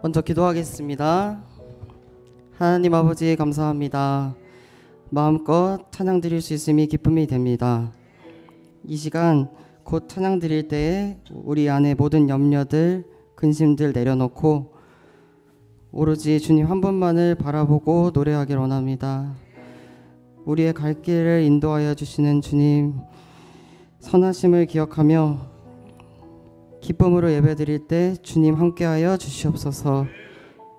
먼저 기도하겠습니다. 하나님 아버지 감사합니다. 마음껏 찬양 드릴 수 있음이 기쁨이 됩니다. 이 시간 곧 찬양 드릴 때에 우리 안에 모든 염려들, 근심들 내려놓고 오로지 주님 한 분만을 바라보고 노래하길 원합니다. 우리의 갈 길을 인도하여 주시는 주님 선하심을 기억하며 기쁨으로 예배드릴 때 주님 함께하여 주시옵소서.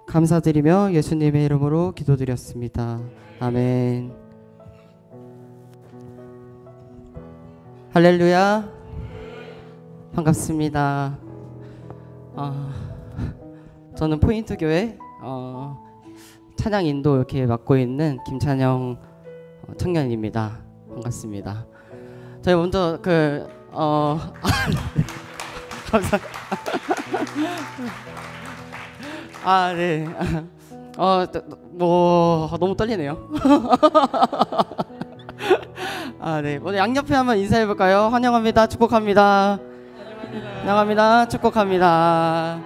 감사드리며 예수님의 이름으로 기도드렸습니다. 아멘. 할렐루야. 반갑습니다. 저는 포인트 교회 찬양 인도 이렇게 맡고 있는 김찬영 청년입니다. 반갑습니다. 저희 먼저 감사합니다. 네. 너무 떨리네요. 네. 오늘 양옆에 한번 인사해 볼까요? 환영합니다. 축복합니다. 환영합니다. 축복합니다.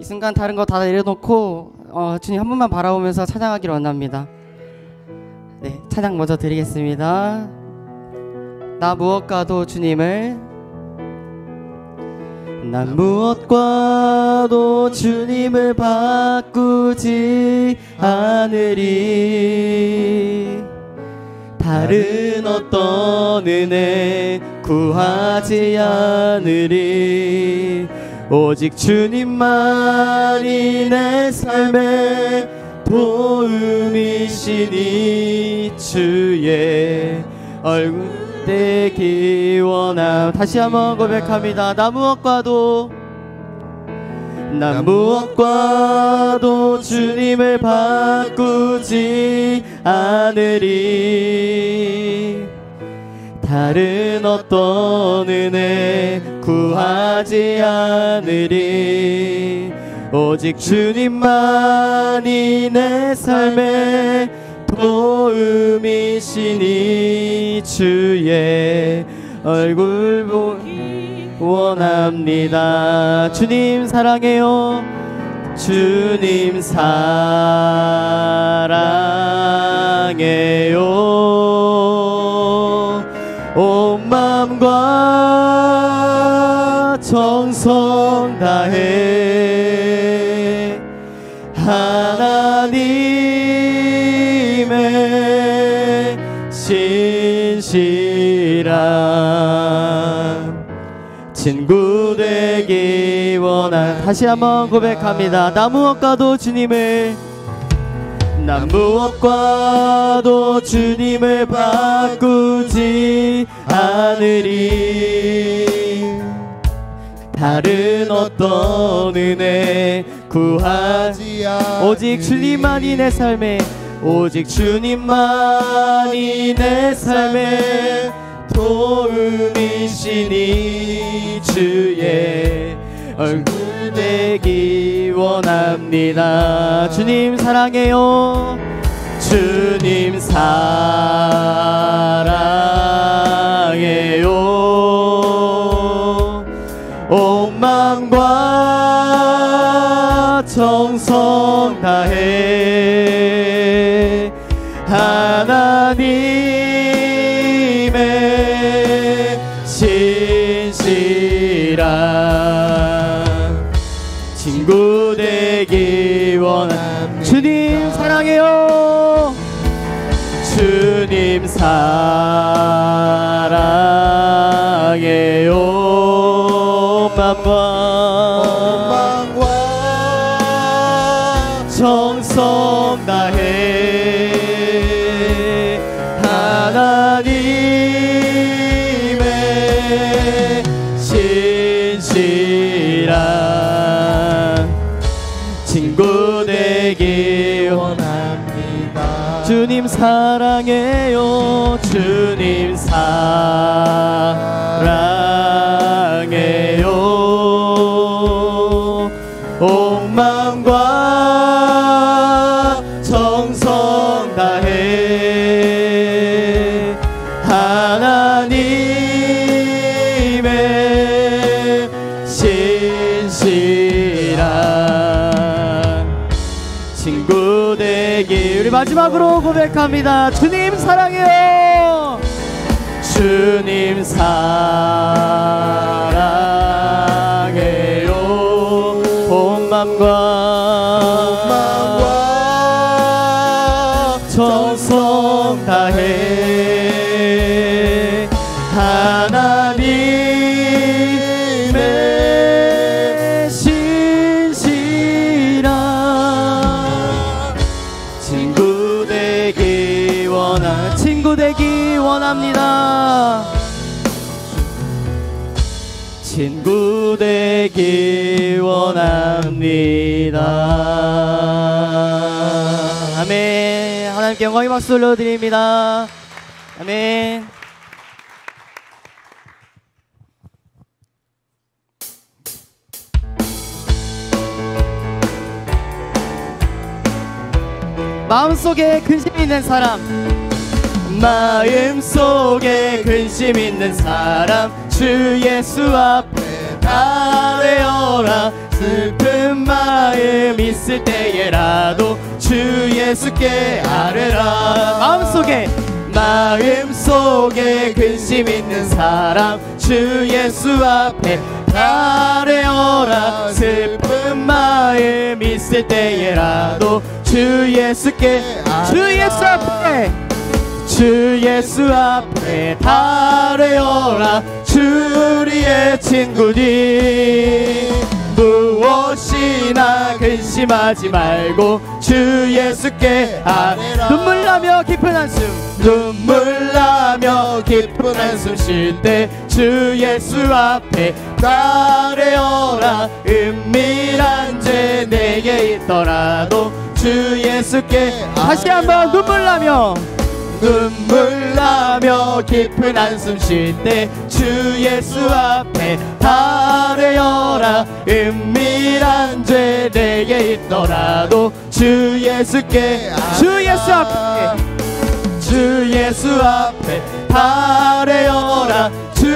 이 순간 다른 거 다 내려놓고 주님 한 분만 바라보면서 찬양하기를 원합니다. 네, 찬양 먼저 드리겠습니다. 나 무엇과도 주님을 난 무엇과도 주님을 바꾸지 않으리. 다른 어떤 은혜 구하지 않으리. 오직 주님만이 내 삶의 도움이시니 주의 얼굴 되기 원함. 다시 한번 고백합니다. 나 무엇과도 주님을 바꾸지 않으리. 다른 어떤 은혜 구하지 않으리. 오직 주님만이 내 삶의 도움이시니 주의 얼굴 보기 원합니다. 주님 사랑해요. 주님 사랑해요. 온 마음과 정성 다해 하나님의 신실한 친구 되기 원한. 다시 한번 고백합니다. 나 무엇과도 주님을 바꾸지 않으리. 다른 어떤 은혜 구하지 않으리. 오직 주님만이 내 삶에, 오직 주님만이 내 삶에 도움이시니 주의 얼굴 되기 원합니다. 주님 사랑해요. 주님 사랑해요. 온 마음과 정성 다해 하나님의 신실한 친구 되기 원합니다. 주님 사랑해요. 주님 사랑해요. 마음과 정성 다해 하나님의 신실한 친구 되기 원합니다. 주님 사랑해요. 주님 사랑해요. 온 마음과 정성 다해 하나님의 우리 마지막으로 고백합니다. 주님 사랑해요. 주님 사랑해요. 온 맘과 정성 다해 하나님의 신실한 친구 되기 원합니다. 친구 되기 원합니다. 아멘. 하나님께 영광의 박수 올려드립니다. 아멘. 마음속에 근심 있는 사람, 마음속에 근심 있는 사람, 주 예수 앞에 아뢰어라. 슬픈 마음 있을 때에라도 주 예수께 아뢰라. 마음속에 근심 있는 사람, 주 예수 앞에 아뢰어라. 슬픈 마음 있을 때에라도 주 예수께 주 예수 앞에 아뢰어라. 주 우리의 친구니 무엇이나 근심하지 말고 주 예수께 아뢰라. 눈물 나며 깊은 한숨 쉴 때 주 예수 앞에 아뢰어라. 은밀한 죄 내게 있더라도 주 예수께 다시 한번 눈물 나며 깊은 한숨 쉴 때 주 예수 앞에 아뢰어라. 은밀한 죄 내게 있더라도 주 예수께 주 예수 앞에 아뢰어라. 주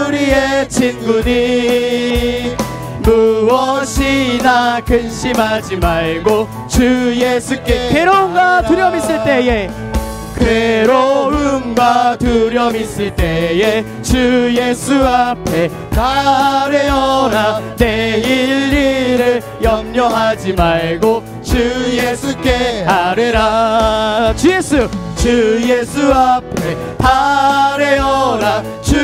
우리의 친구니 무엇이나 근심하지 말고 주 예수께 괴로움과 두려움 있을 때에 주 예수 앞에 아뢰어라. 내일 일을 염려하지 말고 주 예수께 아뢰라. 주 예수 앞에 아뢰어라. 주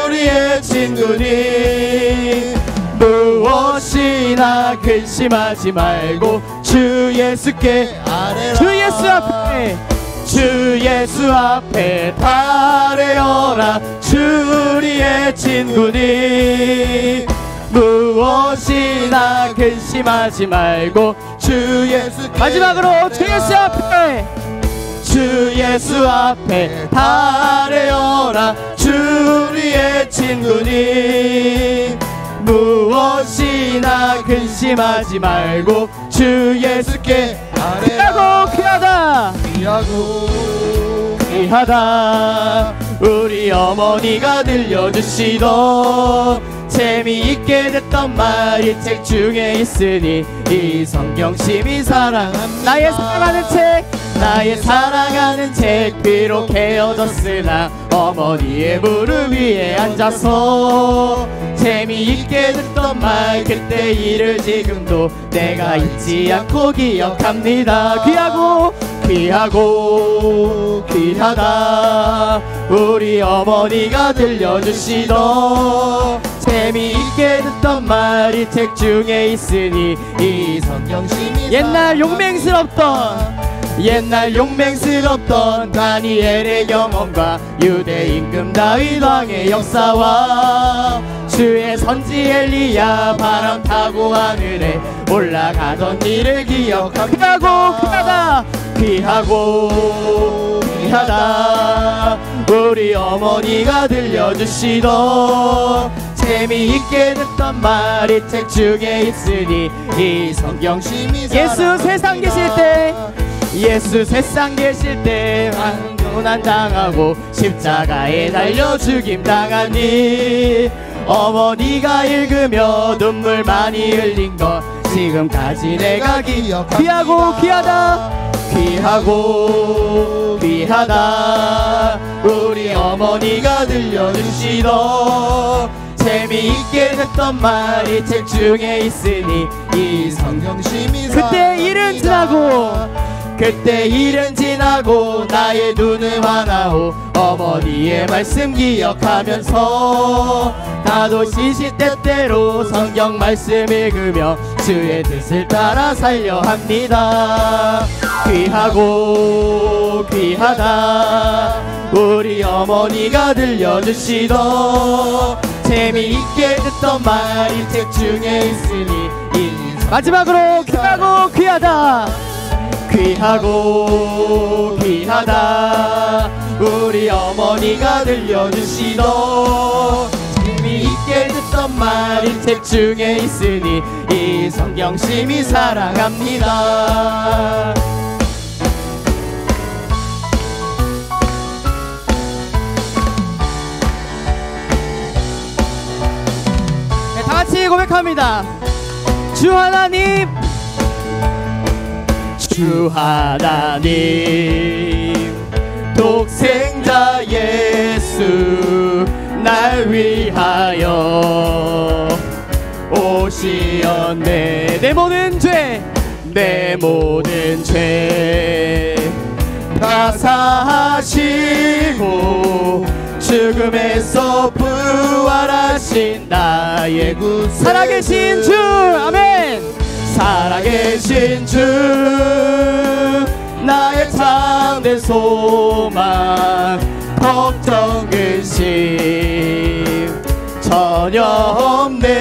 우리의 친구니 무엇이나 근심하지 말고 주 예수께 아뢰라. 주 예수 앞에 아뢰어라. 주 우리의 친구니 무엇이나 근심하지 말고 주 예수께 마지막으로 주 예수 앞에 아뢰어라. 주 우리의 친구니 무엇이나 근심하지 말고 주 예수께 아뢰라. 귀하다 우리 어머니가 들려주시던 재미있게 듣던 말이 책 중에 있으니 이 성경심이 사랑합니다. 나의 사랑하는 책 비록 헤어졌으나 어머니의 무릎 위에 앉아서 재미있게 듣던 말 그때 일을 지금도 내가 잊지 않고 기억합니다. 귀하다 우리 어머니가 들려주시던 재미있게 듣던 말이 책 중에 있으니 이 성경심이 옛날 용맹스럽던 다니엘의 경험과 유대 임금 다윗 왕의 역사와 주의 선지 엘리야 바람 타고 하늘에 올라가던 일을 기억합니다. 귀하다 우리 어머니가 들려주시던 재미있게 듣던 말이 책 중에 있으니 이 성경심이 예수 세상 계실 때 고난 당하고 십자가에 달려 죽임 당하니 어머니가 읽으며 눈물 많이 흘린 것 지금까지 내가 귀하다 귀하고 귀하다 우리 어머니가 들려주시던 재미있게 듣던 말이 책 중에 있으니 이 성경심이 그때 일은 지나고 그때 일은 지나고 나의 눈은 환하오 어머니의 말씀 기억하면서 나도 시시때때로 성경 말씀 읽으며 주의 뜻을 따라 살려 합니다. 귀하고 귀하다 우리 어머니가 들려주시던 재미있게 듣던 말이 책 중에 있으니 마지막으로 귀하고 귀하다 귀하고 귀하다 우리 어머니가 들려주시던 재미있게 듣던 말이 책 중에 있으니 이 성경심이 사랑합니다. 네, 다같이 고백합니다. 주 하나님 주 하나님 독생자 예수 날 위하여 오시었네 내 모든 죄 다 사하시고 죽음에서 부활하신 나의 구세주 살아계신 주 아멘 살아계신 주 나의 참된 소망 걱정 근심 전혀 없네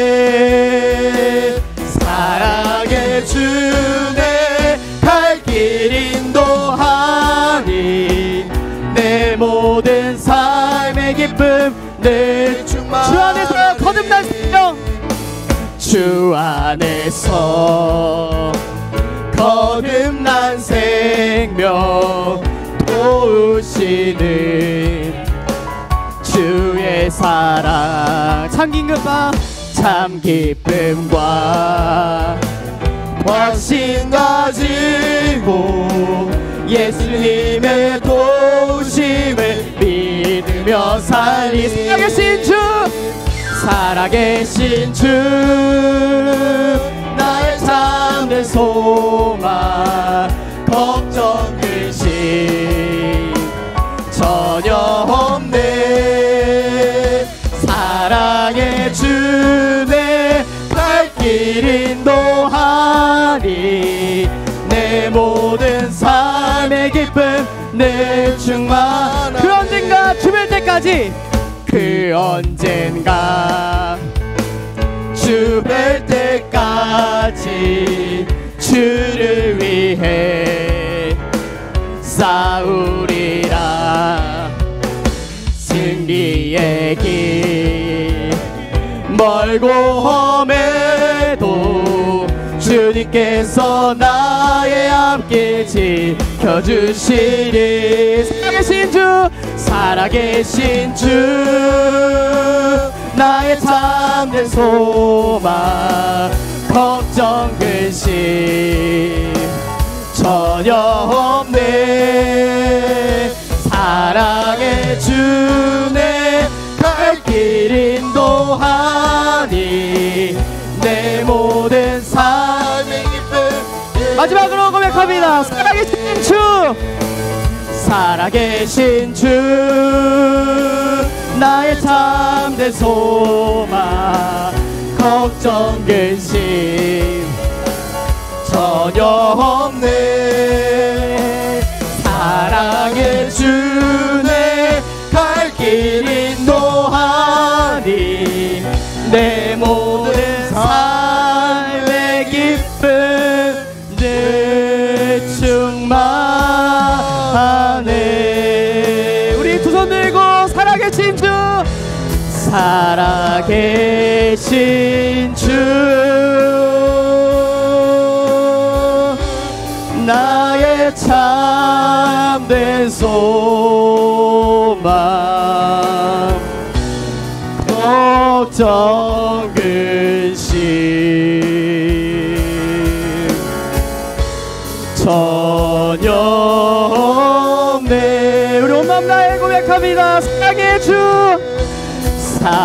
사랑의 주내 갈 길 인도하니 내 모든 삶의 기쁨 늘 충만 주 안에서 거듭난 생명 주 안에서 거듭난 생명 도우시는 주의 사랑 참 긴급과 참 기쁨과 확신 가지고 예수님의 도우심을 믿으며 살리 살아계신 주 살아계신 주 나의 참된 소망 걱정 근심 전혀 없네 사랑의 주내 갈 길 인도하니 내 모든 삶의 기쁨 늘 충만하네 그 언젠가 주뵐 때까지 그 언젠가 주뵐 때까지 주를 위해 싸우리라 승리의 길 멀고 험해도 주님께서 나의 함께 지켜주시리 살아계신 주 살아계신 주 나의 참된 소망 걱정 근심 전혀 없네 사랑의 주내 갈 길 인도하니 내 모든 삶의 기쁨 마지막으로 고백합니다. 살아계신 주 살아계신 주 나의 참된 소망 걱정 근심 전혀 없네 사랑의 주내 갈 길 인도하니 내 모든 삶의 기쁨 늘 충만하네 우리 두 손 들고 살아계신 주 살아계신 주 나의 참된 소망 걱정 근심 전혀 할렐루야. 사랑의 주, 사랑의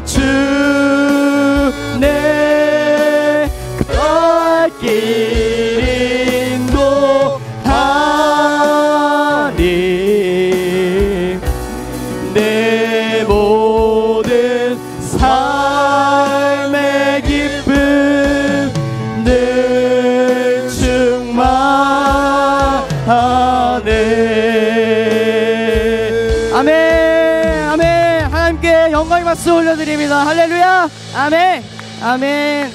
주, 내 갈 길 인도하니 내 모든 삶의 기쁨 늘 충만하네. 아멘, 아멘. 하나님께 영광의 박수 올려드립니다. 할렐루야. 아멘, 아멘.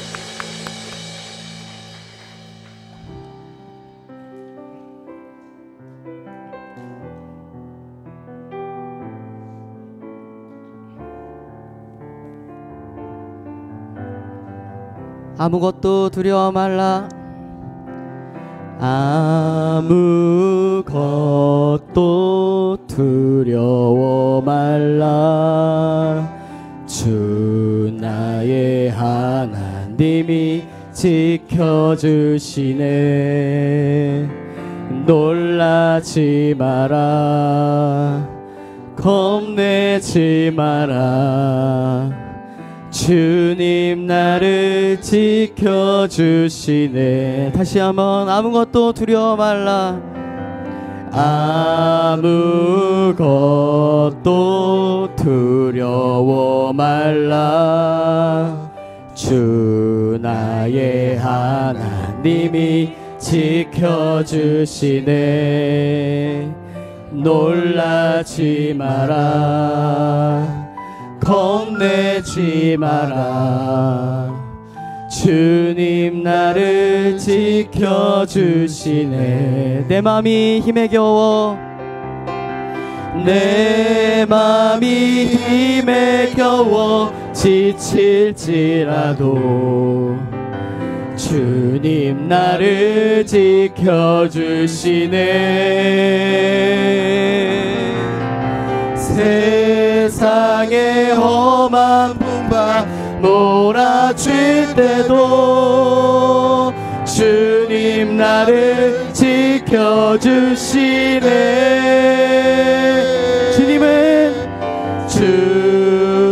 아무것도 두려워 말라. 아무것도 두려워 말라. 주 나의 하나님이 지켜주시네. 놀라지 마라. 겁내지 마라. 주님 나를 지켜주시네. 다시 한번 아무것도 두려워 말라. 아무것도 두려워 말라. 주 나의 하나님이 지켜주시네. 놀라지 마라. 겁내지 마라. 주님 나를 지켜주시네. 내 맘이 힘에 겨워, 내 맘이 힘에 겨워 지칠지라도 주님 나를 지켜주시네. 세상의 험한 풍파 몰아칠 때도 주님 나를 지켜주시네.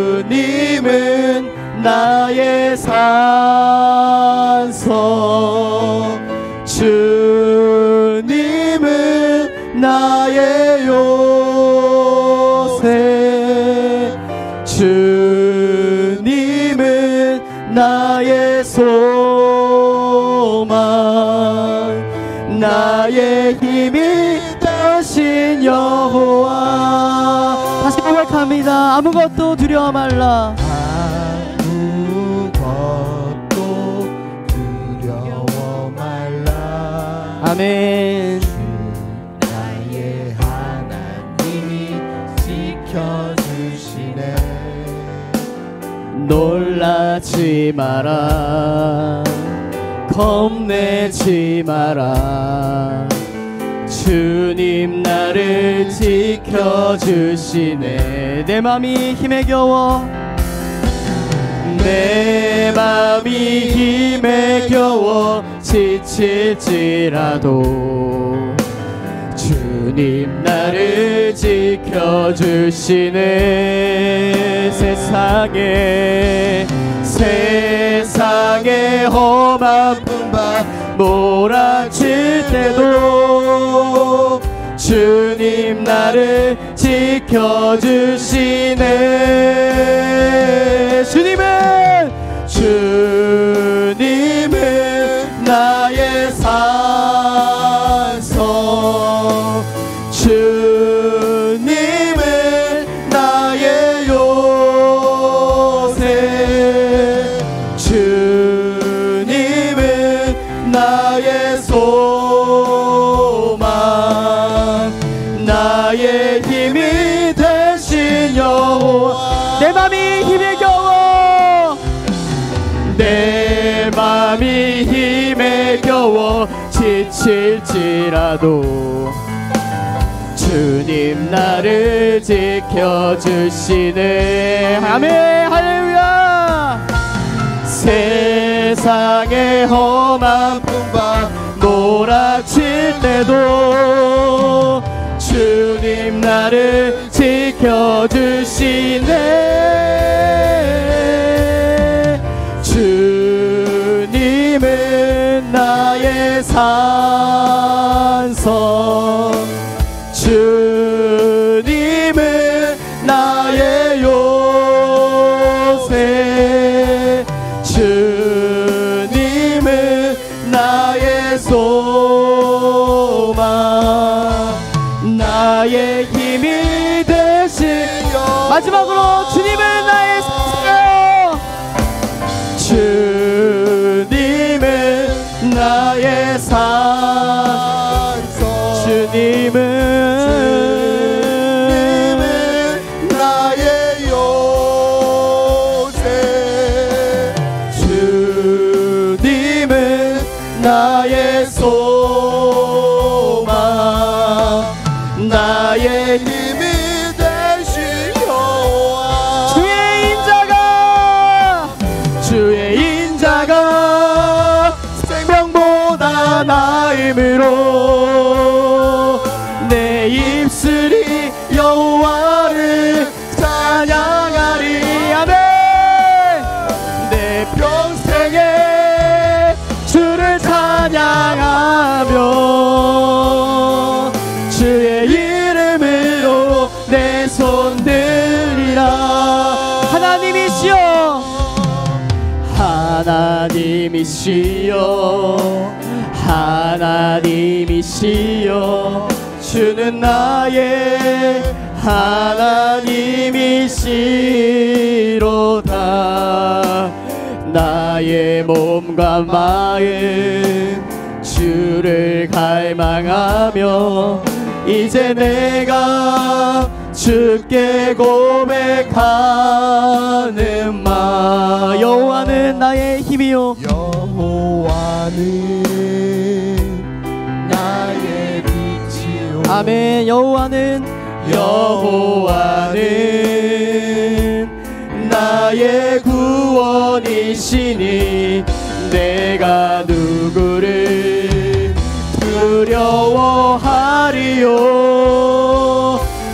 주님은 나의 산성, 주님은 나의 요새, 주님은 나의 소망, 나의 힘이 되신 여호와. 다시 고백합니다. 아무것도 두려워 말라. 아무것도 두려워 말라. 아멘. 나의 하나님이 지켜주시네. 놀라지 마라. 겁내지 마라. 주님 나를 지켜주시네. 내 맘이 힘에 겨워, 내 맘이 힘에 겨워 지칠지라도 주님 나를 지켜주시네. 세상에 험한 풍파 몰아칠 때도 주님 나를 지켜주시네. 주님은 나의 산성, 주님은 나의 요새, 주님은 나의 소망, 나의 힘이 되신 여호와. 내 맘이 힘에 겨워, 내 맘이 힘에 겨워 지칠지라도 주님 나를 지켜주시네. 아멘. 할렐루야. 세상의 험한 풍파 몰아칠 때도 주님 나를 지켜주시네. 주님은 나의 산성, 주님은 나의 요새, 주님은 나의 소망, 나의 힘이 되시며. 마지막으로 주님은 나의 산성, 주님은 나의 산성, 주님은 나의 요새, 주님은 나의 소망, 나의 힘이 되시려와. 주의 인자가 생명보다 나음으로 내 입술이 여호와를 찬양하리. 아멘. 내 평생에 주를 찬양하며 주의 이름으로 내 손 들리라. 하나님이시여, 하나님이시여, 하나님이시여, 주는 나의 하나님이시로다. 나의 몸과 마음 주를 갈망하며 이제 내가 주께 고백하는 마. 여호와는 나의 힘이요, 여호와는 나의 빛이요. 아멘. 여호와는 나의 구원이시니 내가 누구를 두려워하리요.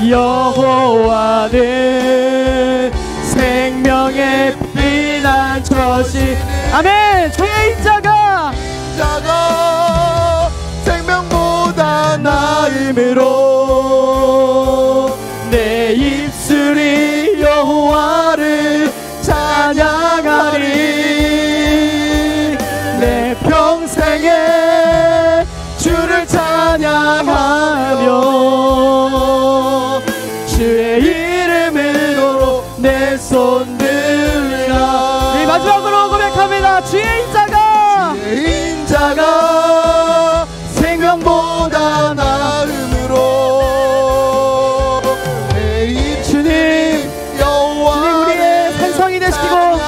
여호와는 생명의 피난처시. 아멘. 주의 인자가 생명보다 나음으로 내 입술이 여호와를 찬양하리. 내 평생에 주를 찬양하며 주의 이름으로 내 손 들라. 네, 마지막으로 고백합니다. 주의 인자가 생명보다 나음으로 주님 우리의 산성이 되시고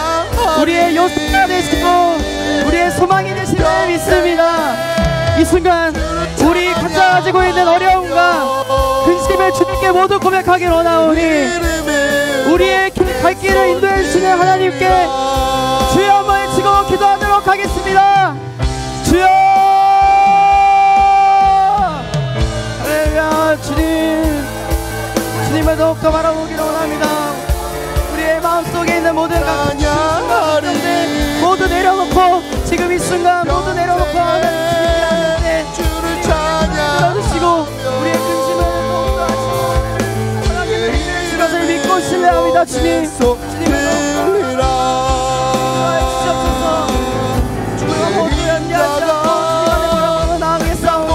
우리의 요새가 되시고 우리의 소망이 되시는 믿습니다. 이 순간 우리 각자 가지고 있는 어려움과 근심을 주님께 모두 고백하길 원하오니 우리의 갈 길을 인도해 주시는 하나님께 주여 한번 외치고 기도하도록 하겠습니다. 주여, 할렐루야. 주님을 더욱더 바라보기를 원합니다. 우리의 마음속에 있는 모든 감정들 모두 내려놓고 지금 이 순간 모두 내려놓고 하나님께 주를 찬양 주시고 우리의 근심을 더욱더 하시고 하나님의 것을 믿고 신뢰합니다. 주님을 더욱더 주시옵소서. 주님과 모두 연기하지 않고 주님 안에 바라보며 나아가겠사오니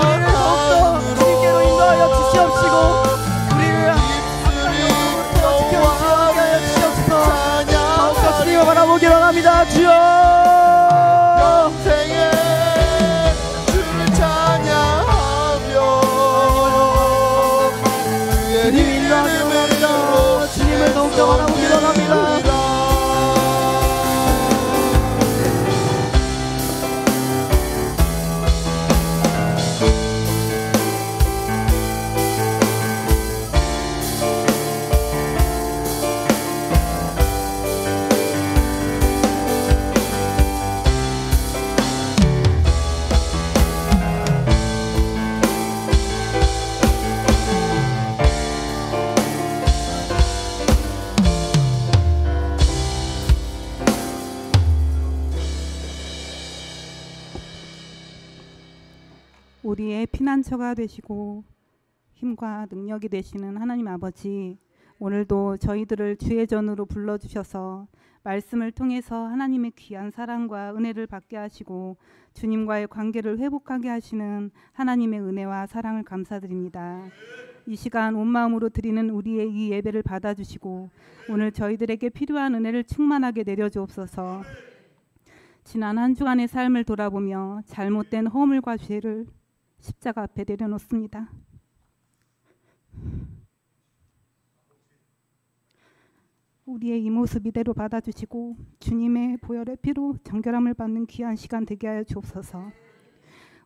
우리를 더욱더 주님께로 인도하여 주시옵시고 우리를 지켜주시게 하여 주시옵소서. 더욱더 주님을 바라보기를 원합니다. 주여, 평생에 주를 찬양하며 주님 인도하기를 원합니다. 주님을 더욱더 바라보기를 원합니다. 우리의 피난처가 되시고 힘과 능력이 되시는 하나님 아버지, 오늘도 저희들을 주의 전으로 불러주셔서 말씀을 통해서 하나님의 귀한 사랑과 은혜를 받게 하시고 주님과의 관계를 회복하게 하시는 하나님의 은혜와 사랑을 감사드립니다. 이 시간 온 마음으로 드리는 우리의 이 예배를 받아주시고 오늘 저희들에게 필요한 은혜를 충만하게 내려주옵소서. 지난 한 주간의 삶을 돌아보며 잘못된 허물과 죄를 십자가 앞에 내려놓습니다. 우리의 이 모습 이대로 받아주시고 주님의 보혈의 피로 정결함을 받는 귀한 시간 되게 하여 주옵소서.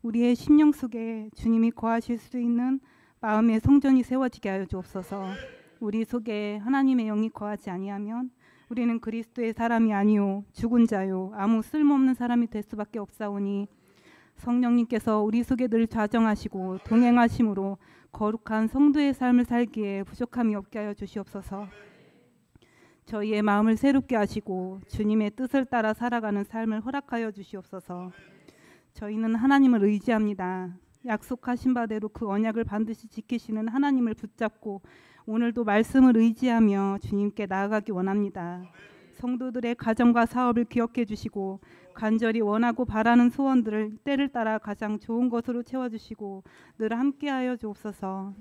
우리의 심령 속에 주님이 거하실 수 있는 마음의 성전이 세워지게 하여 주옵소서. 우리 속에 하나님의 영이 거하지 아니하면 우리는 그리스도의 사람이 아니요 죽은 자요 아무 쓸모없는 사람이 될 수밖에 없사오니 성령님께서 우리 속에 늘 좌정하시고 동행하심으로 거룩한 성도의 삶을 살기에 부족함이 없게 하여 주시옵소서. 저희의 마음을 새롭게 하시고 주님의 뜻을 따라 살아가는 삶을 허락하여 주시옵소서. 저희는 하나님을 의지합니다. 약속하신 바대로 그 언약을 반드시 지키시는 하나님을 붙잡고 오늘도 말씀을 의지하며 주님께 나아가기 원합니다. 성도들의 가정과 사업을 기억해 주시고 간절히 원하고 바라는 소원들을 때를 따라 가장 좋은 것으로 채워주시고 늘 함께하여 주옵소서.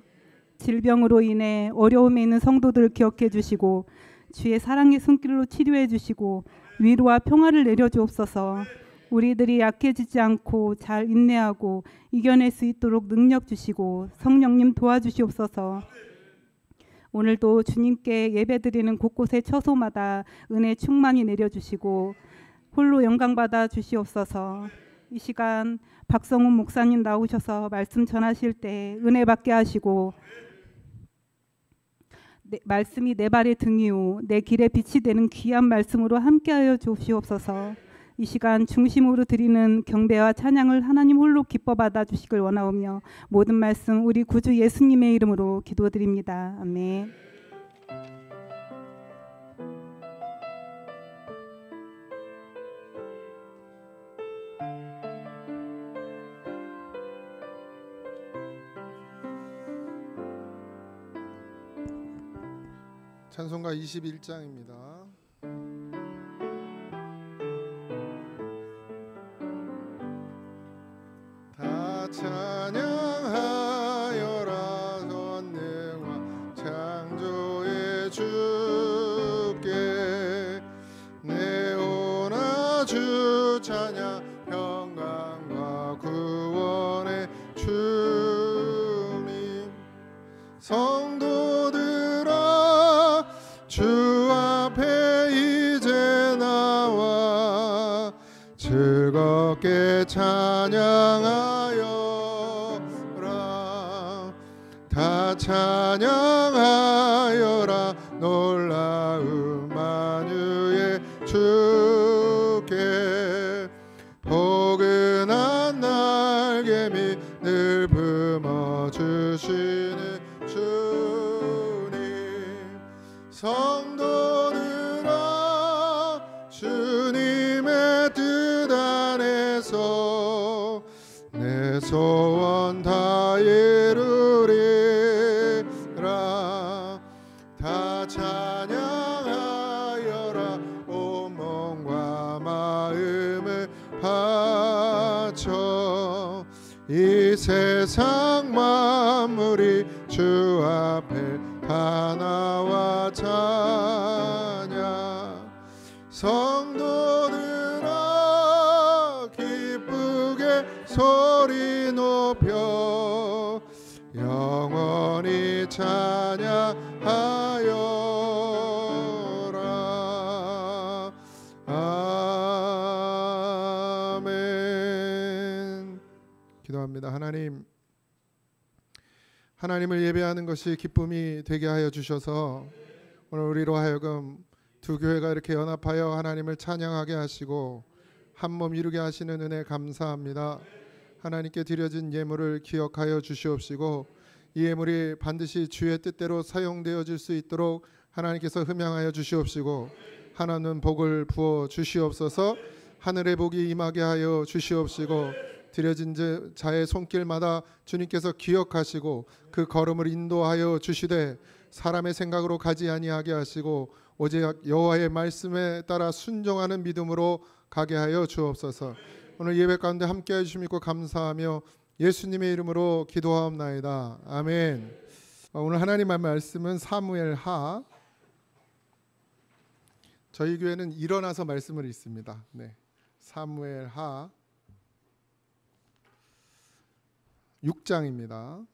질병으로 인해 어려움에 있는 성도들을 기억해 주시고 주의 사랑의 손길로 치료해 주시고 위로와 평화를 내려 주옵소서. 우리들이 약해지지 않고 잘 인내하고 이겨낼 수 있도록 능력 주시고 성령님 도와주시옵소서. 오늘도 주님께 예배드리는 곳곳의 처소마다 은혜 충만히 내려주시고 홀로 영광받아 주시옵소서. 이 시간 박성훈 목사님 나오셔서 말씀 전하실 때 은혜 받게 하시고 말씀이 내 발의 등이요 내 길에 빛이 되는 귀한 말씀으로 함께하여 주시옵소서. 이 시간 중심으로 드리는 경배와 찬양을 하나님 홀로 기뻐 받아 주시길 원하오며 모든 말씀 우리 구주 예수님의 이름으로 기도드립니다. 아멘. 찬송가 21장입니다. 다 찬양하여라 전능과 창조의 주께 내오나 주 찬양 평강과 구원의 주님 성도들아 주 앞에 이제 나와 즐겁게 찬양하여라 다 찬양하여라 놀라운 만유의 주께 포근한 날개미 늘 품어주시는 주님 성도들아 주님의 뜻 안에서 내 소원 다 이루리라 다 찬양하여라 온 몸과 마음을 바쳐 이 세상 만물이 주 앞에 다 나와 찬양 성도들아 기쁘게 소리 높여 영원히 찬양하여라 아멘. 기도합니다. 하나님을 예배하는 것이 기쁨이 되게 하여 주셔서 오늘 우리로 하여금 두 교회가 이렇게 연합하여 하나님을 찬양하게 하시고 한 몸 이루게 하시는 은혜 감사합니다. 하나님께 드려진 예물을 기억하여 주시옵시고 이 예물이 반드시 주의 뜻대로 사용되어질 수 있도록 하나님께서 흠양하여 주시옵시고 하나님 복을 부어 주시옵소서. 하늘의 복이 임하게 하여 주시옵시고 들여진 자의 손길마다 주님께서 기억하시고 그 걸음을 인도하여 주시되 사람의 생각으로 가지 아니하게 하시고 오직 여호와의 말씀에 따라 순종하는 믿음으로 가게 하여 주옵소서. 오늘 예배 가운데 함께해 주심 믿고 감사하며 예수님의 이름으로 기도하옵나이다. 아멘. 오늘 하나님의 말씀은 사무엘하. 저희 교회는 일어나서 말씀을 읽습니다. 네, 사무엘하 6장입니다.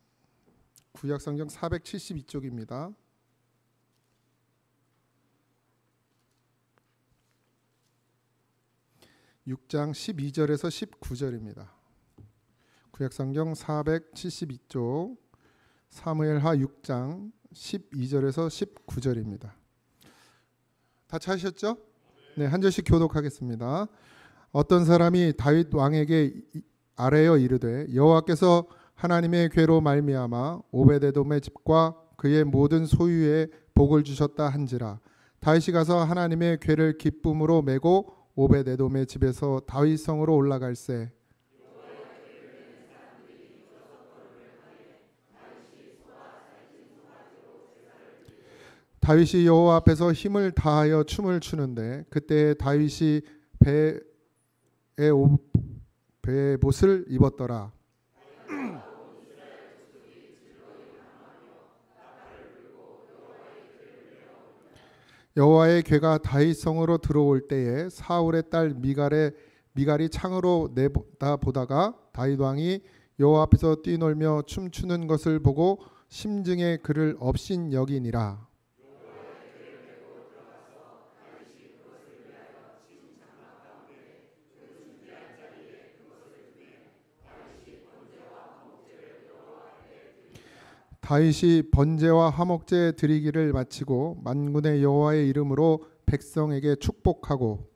구약성경 472쪽입니다. 6장 12절에서 19절입니다. 구약성경 472쪽 사무엘하 6장 12절에서 19절입니다. 다 찾으셨죠? 네, 한 절씩 교독하겠습니다. 어떤 사람이 다윗 왕에게 아뢰어 이르되 여호와께서 하나님의 궤로 말미암아 오베데돔의 집과 그의 모든 소유에 복을 주셨다 한지라. 다윗이 가서 하나님의 궤를 기쁨으로 메고 오베데돔의 집에서 다윗 성으로 올라갈새. 다윗이 여호와 앞에서 힘을 다하여 춤을 추는데 그때 다윗이 배에 옷을 입었더라. 여호와의 궤가 다윗 성으로 들어올 때에 사울의 딸 미갈이 창으로 내다보다가 다윗 왕이 여호와 앞에서 뛰놀며 춤추는 것을 보고 심증에 그를 업신 여기니라. 다윗이 번제와 화목제 드리기를 마치고 만군의 여호와의 이름으로 백성에게 축복하고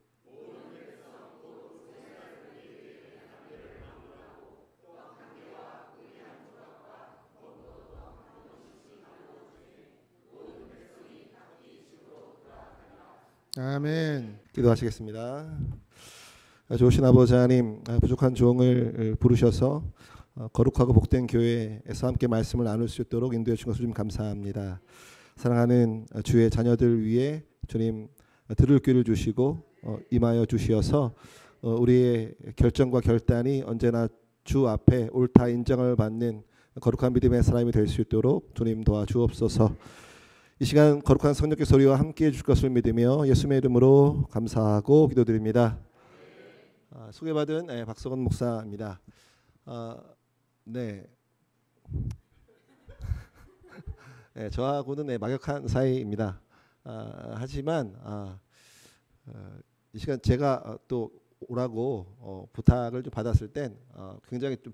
아멘. 기도하시겠습니다. 좋으신 아버지 하나님, 부족한 종을 부르셔서 거룩하고 복된 교회에서 함께 말씀을 나눌 수 있도록 인도해 주신 것을 좀 감사합니다. 사랑하는 주의 자녀들 위해 주님 들을 귀를 주시고 임하여 주시어서 우리의 결정과 결단이 언제나 주 앞에 옳다 인정을 받는 거룩한 믿음의 사람이 될 수 있도록 주님 도와주옵소서. 이 시간 거룩한 성령의 소리와 함께해 줄 것을 믿으며 예수님의 이름으로 감사하고 기도드립니다. 소개받은 박석원 목사입니다. 네, 저하고는 막역한 사이입니다. 하지만 이 시간 제가 또 오라고 부탁을 좀 받았을 땐 굉장히 좀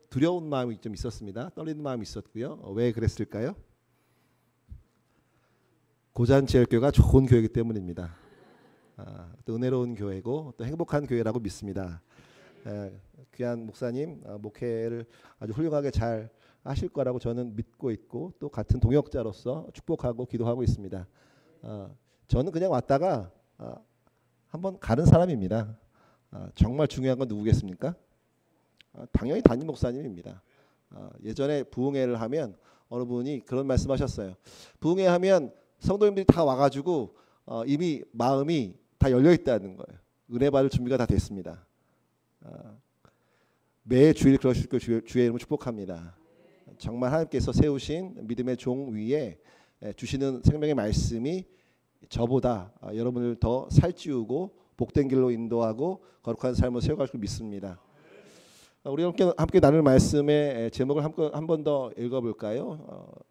두려운 마음이 좀 있었습니다. 떨리는 마음이 있었고요. 왜 그랬을까요? 고잔지엘교회가 좋은 교회이기 때문입니다. 또 은혜로운 교회고 또 행복한 교회라고 믿습니다. 귀한 목사님 목회를 아주 훌륭하게 잘 하실 거라고 저는 믿고 있고 또 같은 동역자로서 축복하고 기도하고 있습니다. 저는 그냥 왔다가 한번 가는 사람입니다. 정말 중요한 건 누구겠습니까? 당연히 담임 목사님입니다. 예전에 부흥회를 하면 어느 분이 그런 말씀하셨어요. 부흥회 하면 성도님들이 다 와가지고 이미 마음이 다 열려 있다는 거예요. 은혜 받을 준비가 다 됐습니다. 매 주일 그러실 걸 주의 이름으로 축복합니다. 정말 하나님께서 세우신 믿음의 종 위에 주시는 생명의 말씀이 저보다 여러분을 더 살찌우고 복된 길로 인도하고 거룩한 삶을 세워갈 줄 믿습니다. 우리 함께 나눌 말씀의 제목을 한 번 더 읽어볼까요?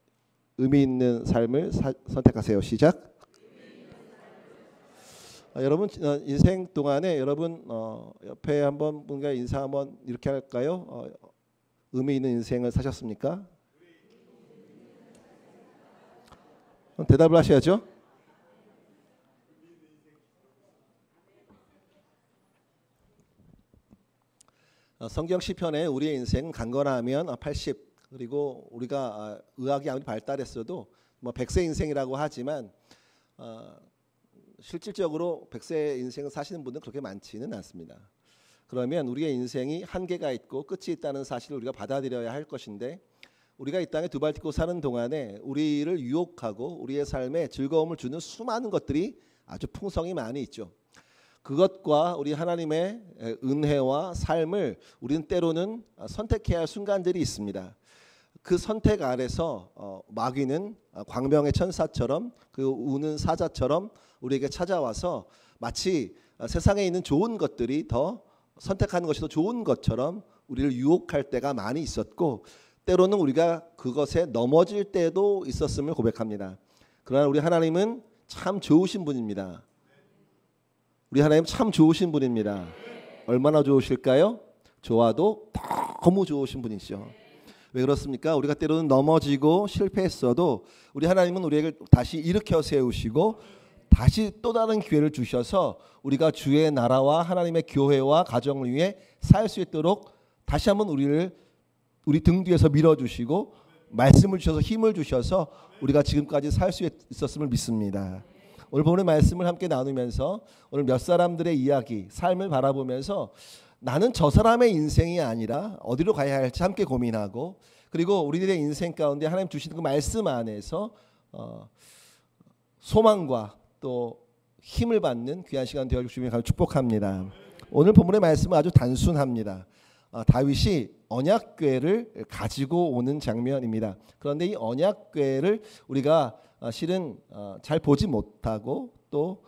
의미 있는 삶을 선택하세요. 시작. 여러분 인생 동안에 여러분 옆에 한번 뭔가 인사 한번 이렇게 할까요? 의미 있는 인생을 사셨습니까? 대답을 하셔야죠. 성경 시편에 우리의 인생은 강건하면 80 그리고 우리가 의학이 아무리 발달했어도 뭐 100세 인생이라고 하지만 실질적으로 100세 인생을 사시는 분들은 그렇게 많지는 않습니다. 그러면 우리의 인생이 한계가 있고 끝이 있다는 사실을 우리가 받아들여야 할 것인데, 우리가 이 땅에 두 발 딛고 사는 동안에 우리를 유혹하고 우리의 삶에 즐거움을 주는 수많은 것들이 아주 풍성히 많이 있죠. 그것과 우리 하나님의 은혜와 삶을 우리는 때로는 선택해야 할 순간들이 있습니다. 그 선택 아래서 마귀는 광명의 천사처럼, 그 우는 사자처럼 우리에게 찾아와서 마치 세상에 있는 좋은 것들이 더 선택하는 것이 더 좋은 것처럼 우리를 유혹할 때가 많이 있었고, 때로는 우리가 그것에 넘어질 때도 있었음을 고백합니다. 그러나 우리 하나님은 참 좋으신 분입니다. 우리 하나님 참 좋으신 분입니다. 얼마나 좋으실까요? 좋아도 너무 좋으신 분이시죠. 왜 그렇습니까? 우리가 때로는 넘어지고 실패했어도 우리 하나님은 우리에게 다시 일으켜 세우시고 다시 또 다른 기회를 주셔서 우리가 주의 나라와 하나님의 교회와 가정을 위해 살 수 있도록 다시 한번 우리 등 뒤에서 밀어주시고 말씀을 주셔서 힘을 주셔서 우리가 지금까지 살 수 있었음을 믿습니다. 오늘 본문의 말씀을 함께 나누면서 오늘 몇 사람들의 이야기, 삶을 바라보면서 나는 저 사람의 인생이 아니라 어디로 가야 할지 함께 고민하고, 그리고 우리들의 인생 가운데 하나님 주시는 그 말씀 안에서 소망과 또 힘을 받는 귀한 시간 되어 주시면 축복합니다. 오늘 본문의 말씀은 아주 단순합니다. 다윗이 언약궤를 가지고 오는 장면입니다. 그런데 이 언약궤를 우리가 실은 잘 보지 못하고 또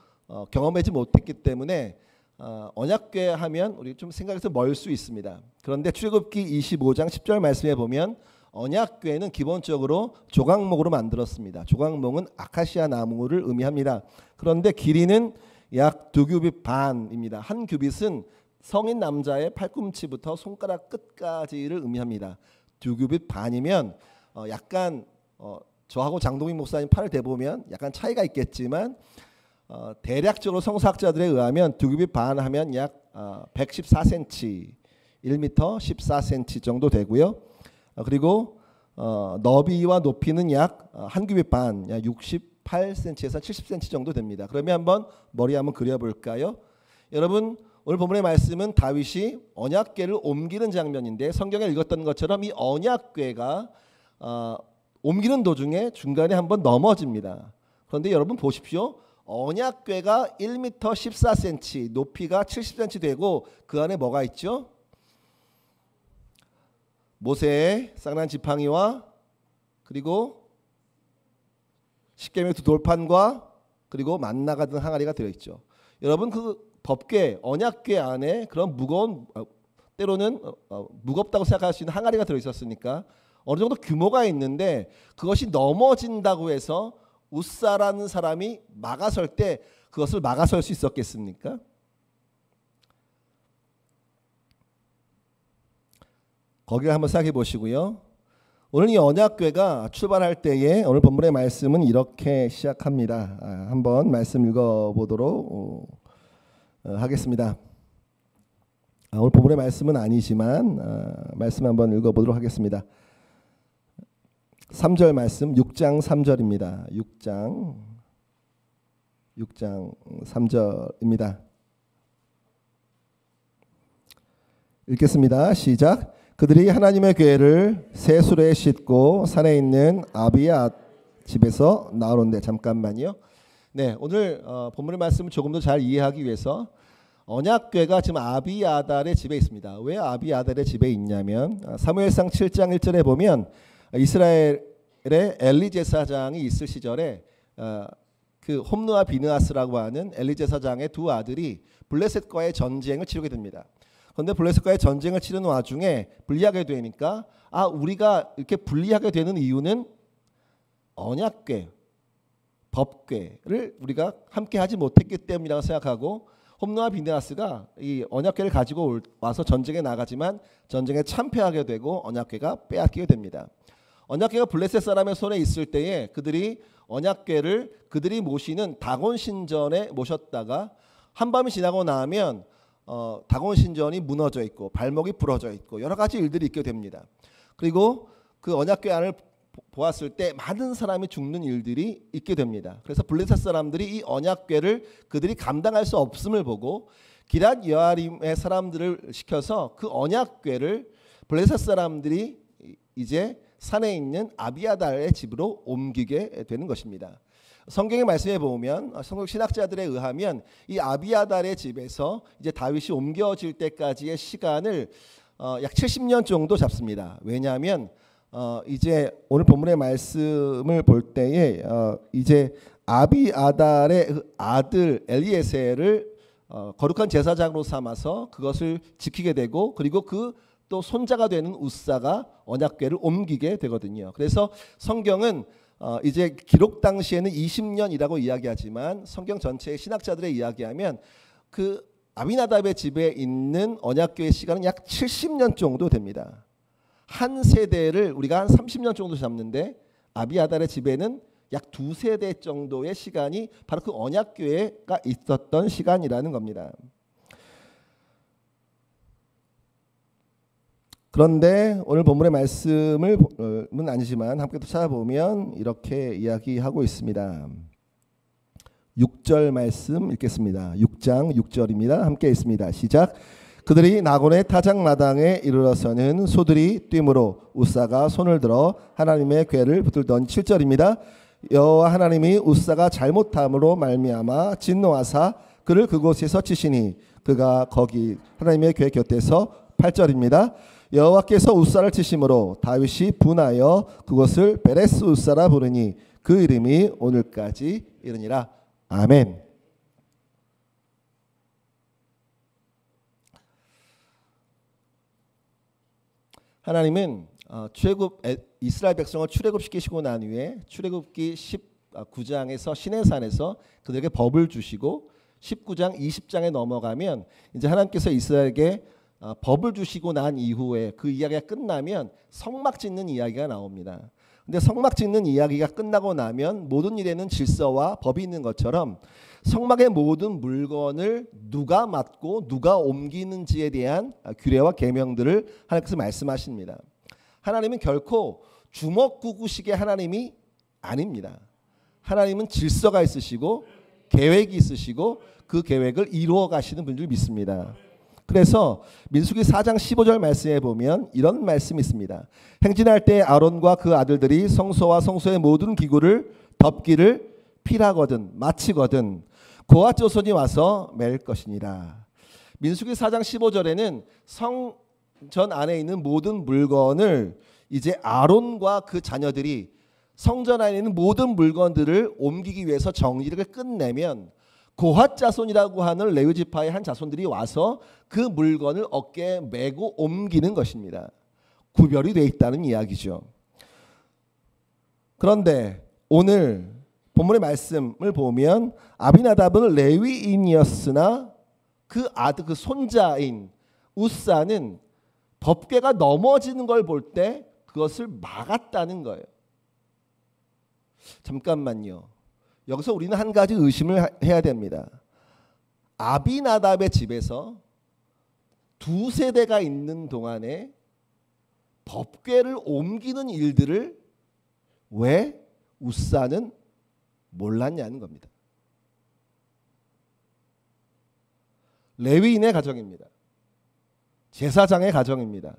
경험하지 못했기 때문에 언약궤 하면 우리 좀 생각해서 멀 수 있습니다. 그런데 출애굽기 25장 10절 말씀에 보면 언약궤는 기본적으로 조각목으로 만들었습니다. 조각목은 아카시아 나무를 의미합니다. 그런데 길이는 약 2규빗 반입니다. 한 규빗은 성인 남자의 팔꿈치부터 손가락 끝까지를 의미합니다. 2규빗 반이면 약간 저하고 장동익 목사님 팔을 대보면 약간 차이가 있겠지만 대략적으로 성서학자들에 의하면 2규빗 반 하면 약 114cm, 1m 14cm 정도 되고요. 그리고 너비와 높이는 약 1규빗 반, 약 68cm에서 70cm 정도 됩니다. 그러면 한번 머리 한번 그려볼까요? 여러분, 오늘 본문의 말씀은 다윗이 언약궤를 옮기는 장면인데, 성경에 읽었던 것처럼 이 언약궤가 옮기는 도중에 중간에 한번 넘어집니다. 그런데 여러분 보십시오. 언약궤가 1m 14cm, 높이가 70cm 되고 그 안에 뭐가 있죠? 모세의 쌍난 지팡이와 그리고 십계명의 두 돌판과 그리고 만나가 든 항아리가 들어있죠. 여러분, 그 법궤, 언약궤 안에 그런 무거운, 때로는 무겁다고 생각할 수 있는 항아리가 들어있었으니까 어느 정도 규모가 있는데, 그것이 넘어진다고 해서 웃사라는 사람이 막아설 때 그것을 막아설 수 있었겠습니까? 거기를 한번 생각해 보시고요. 오늘 이 언약궤가 출발할 때에 오늘 본문의 말씀은 이렇게 시작합니다. 한번 말씀 읽어보도록 하겠습니다. 오늘 본문의 말씀은 아니지만 말씀 한번 읽어보도록 하겠습니다. 3절 말씀, 6장 3절입니다. 6장 3절입니다. 읽겠습니다. 시작. 그들이 하나님의 궤를 새 수레에 싣고 산에 있는 아비야 집에서 나오는데, 잠깐만요. 네, 오늘 본문의 말씀을 조금 더 잘 이해하기 위해서 언약궤가 지금 아비아달의 집에 있습니다. 왜 아비아달의 집에 있냐면 사무엘상 7장 1절에 보면 이스라엘의 엘리 제사장이 있을 시절에 그 홈느와 비느하스라고 하는 엘리 제사장의 두 아들이 블레셋과의 전쟁을 치르게 됩니다. 그런데 블레셋과의 전쟁을 치르는 와중에 불리하게 되니까 우리가 이렇게 불리하게 되는 이유는 언약궤, 법궤를 우리가 함께 하지 못했기 때문이라고 생각하고, 홈느와 비느하스가 이 언약궤를 가지고 와서 전쟁에 나가지만 전쟁에 참패하게 되고 언약궤가 빼앗기게 됩니다. 언약궤가 블레셋 사람의 손에 있을 때에 그들이 언약궤를 그들이 모시는 다곤 신전에 모셨다가 한밤이 지나고 나면 다곤 신전이 무너져 있고 발목이 부러져 있고 여러 가지 일들이 있게 됩니다. 그리고 그 언약궤 안을 보았을 때 많은 사람이 죽는 일들이 있게 됩니다. 그래서 블레셋 사람들이 이 언약궤를 그들이 감당할 수 없음을 보고 기럇 여아림의 사람들을 시켜서 그 언약궤를 블레셋 사람들이 이제 산에 있는 아비아달의 집으로 옮기게 되는 것입니다. 성경의 말씀에 보면 성경 신학자들에 의하면 이 아비아달의 집에서 이제 다윗이 옮겨질 때까지의 시간을 약 70년 정도 잡습니다. 왜냐하면 이제 오늘 본문의 말씀을 볼 때에 이제 아비아달의 아들 엘리에셀을 거룩한 제사장으로 삼아서 그것을 지키게 되고, 그리고 그 또 손자가 되는 우사가 언약궤를 옮기게 되거든요. 그래서 성경은 이제 기록 당시에는 20년이라고 이야기하지만 성경 전체의 신학자들의 이야기하면 그 아비나답의 집에 있는 언약궤의 시간은 약 70년 정도 됩니다. 한 세대를 우리가 한 30년 정도 잡는데 아비아달의 집에는 약 2세대 정도의 시간이 바로 그 언약궤가 있었던 시간이라는 겁니다. 그런데 오늘 본문의 말씀은 아니지만 함께 또 찾아보면 이렇게 이야기하고 있습니다. 6절 말씀 읽겠습니다. 6장 6절입니다. 함께 읽습니다. 시작. 그들이 나곤의 타작마당에 이르러서는 소들이 뛰므로 우사가 손을 들어 하나님의 궤를 붙들던 7절입니다. 여호와 하나님이 우사가 잘못함으로 말미암아 진노하사 그를 그곳에서 치시니 그가 거기 하나님의 궤 곁에서 8절입니다. 여호와께서 우사를 치심으로 다윗이 분하여 그것을 베레스 우사라 부르니 그 이름이 오늘까지 이르니라. 아멘. 하나님은 이스라엘 백성을 출애굽시키시고 난 후에 출애굽기 19장에서 시내산에서 그들에게 법을 주시고 19장 20장에 넘어가면 이제 하나님께서 이스라엘에게 법을 주시고 난 이후에 그 이야기가 끝나면 성막 짓는 이야기가 나옵니다. 근데 성막 짓는 이야기가 끝나고 나면 모든 일에는 질서와 법이 있는 것처럼 성막의 모든 물건을 누가 맡고 누가 옮기는지에 대한 규례와 계명들을 하나님께서 말씀하십니다. 하나님은 결코 주먹구구식의 하나님이 아닙니다. 하나님은 질서가 있으시고 계획이 있으시고 그 계획을 이루어 가시는 분들 믿습니다. 그래서 민수기 4장 15절 말씀에 보면 이런 말씀이 있습니다. 행진할 때 아론과 그 아들들이 성소와 성소의 모든 기구를 덮기를 필하거든 마치거든 고앗 조손이 와서 맬 것이니라. 민수기 4장 15절에는 성전 안에 있는 모든 물건을 이제 아론과 그 자녀들이 성전 안에 있는 모든 물건들을 옮기기 위해서 정리를 끝내면 고핫 자손이라고 하는 레위 지파의 한 자손들이 와서 그 물건을 어깨에 메고 옮기는 것입니다. 구별이 되어 있다는 이야기죠. 그런데 오늘 본문의 말씀을 보면 아비나답은 레위인이었으나 그 아들 그 손자인 우사는 법궤가 넘어지는 걸 볼 때 그것을 막았다는 거예요. 잠깐만요. 여기서 우리는 한 가지 의심을 해야 됩니다. 아비나답의 집에서 2세대가 있는 동안에 법궤를 옮기는 일들을 왜 우사는 몰랐냐는 겁니다. 레위인의 가정입니다. 제사장의 가정입니다.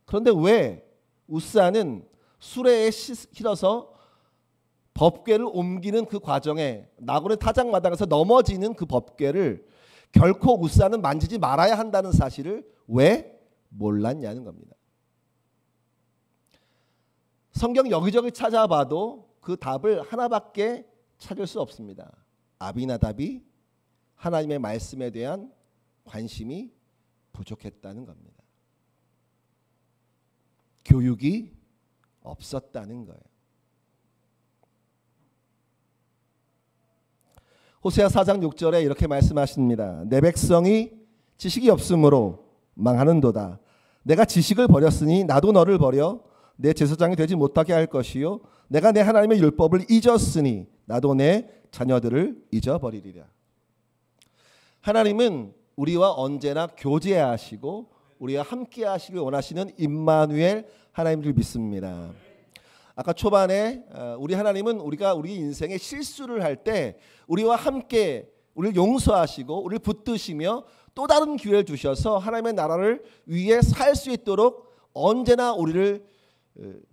그런데 왜 우사는 수레에 실어서 법궤를 옮기는 그 과정에 나곤의 타작마당에서 넘어지는 그 법궤를 결코 우사는 만지지 말아야 한다는 사실을 왜 몰랐냐는 겁니다. 성경 여기저기 찾아봐도 그 답을 하나밖에 찾을 수 없습니다. 아비나답이 하나님의 말씀에 대한 관심이 부족했다는 겁니다. 교육이 없었다는 거예요. 호세아 4장 6절에 이렇게 말씀하십니다. 내 백성이 지식이 없으므로 망하는도다. 내가 지식을 버렸으니 나도 너를 버려 내 제사장이 되지 못하게 할 것이요 내가 내 하나님의 율법을 잊었으니 나도 내 자녀들을 잊어버리리라. 하나님은 우리와 언제나 교제하시고 우리와 함께 하시길 원하시는 임마누엘 하나님을 믿습니다. 아까 초반에 우리 하나님은 우리가 우리 인생에 실수를 할 때 우리와 함께 우리를 용서하시고 우리를 붙드시며 또 다른 기회를 주셔서 하나님의 나라를 위해 살 수 있도록 언제나 우리를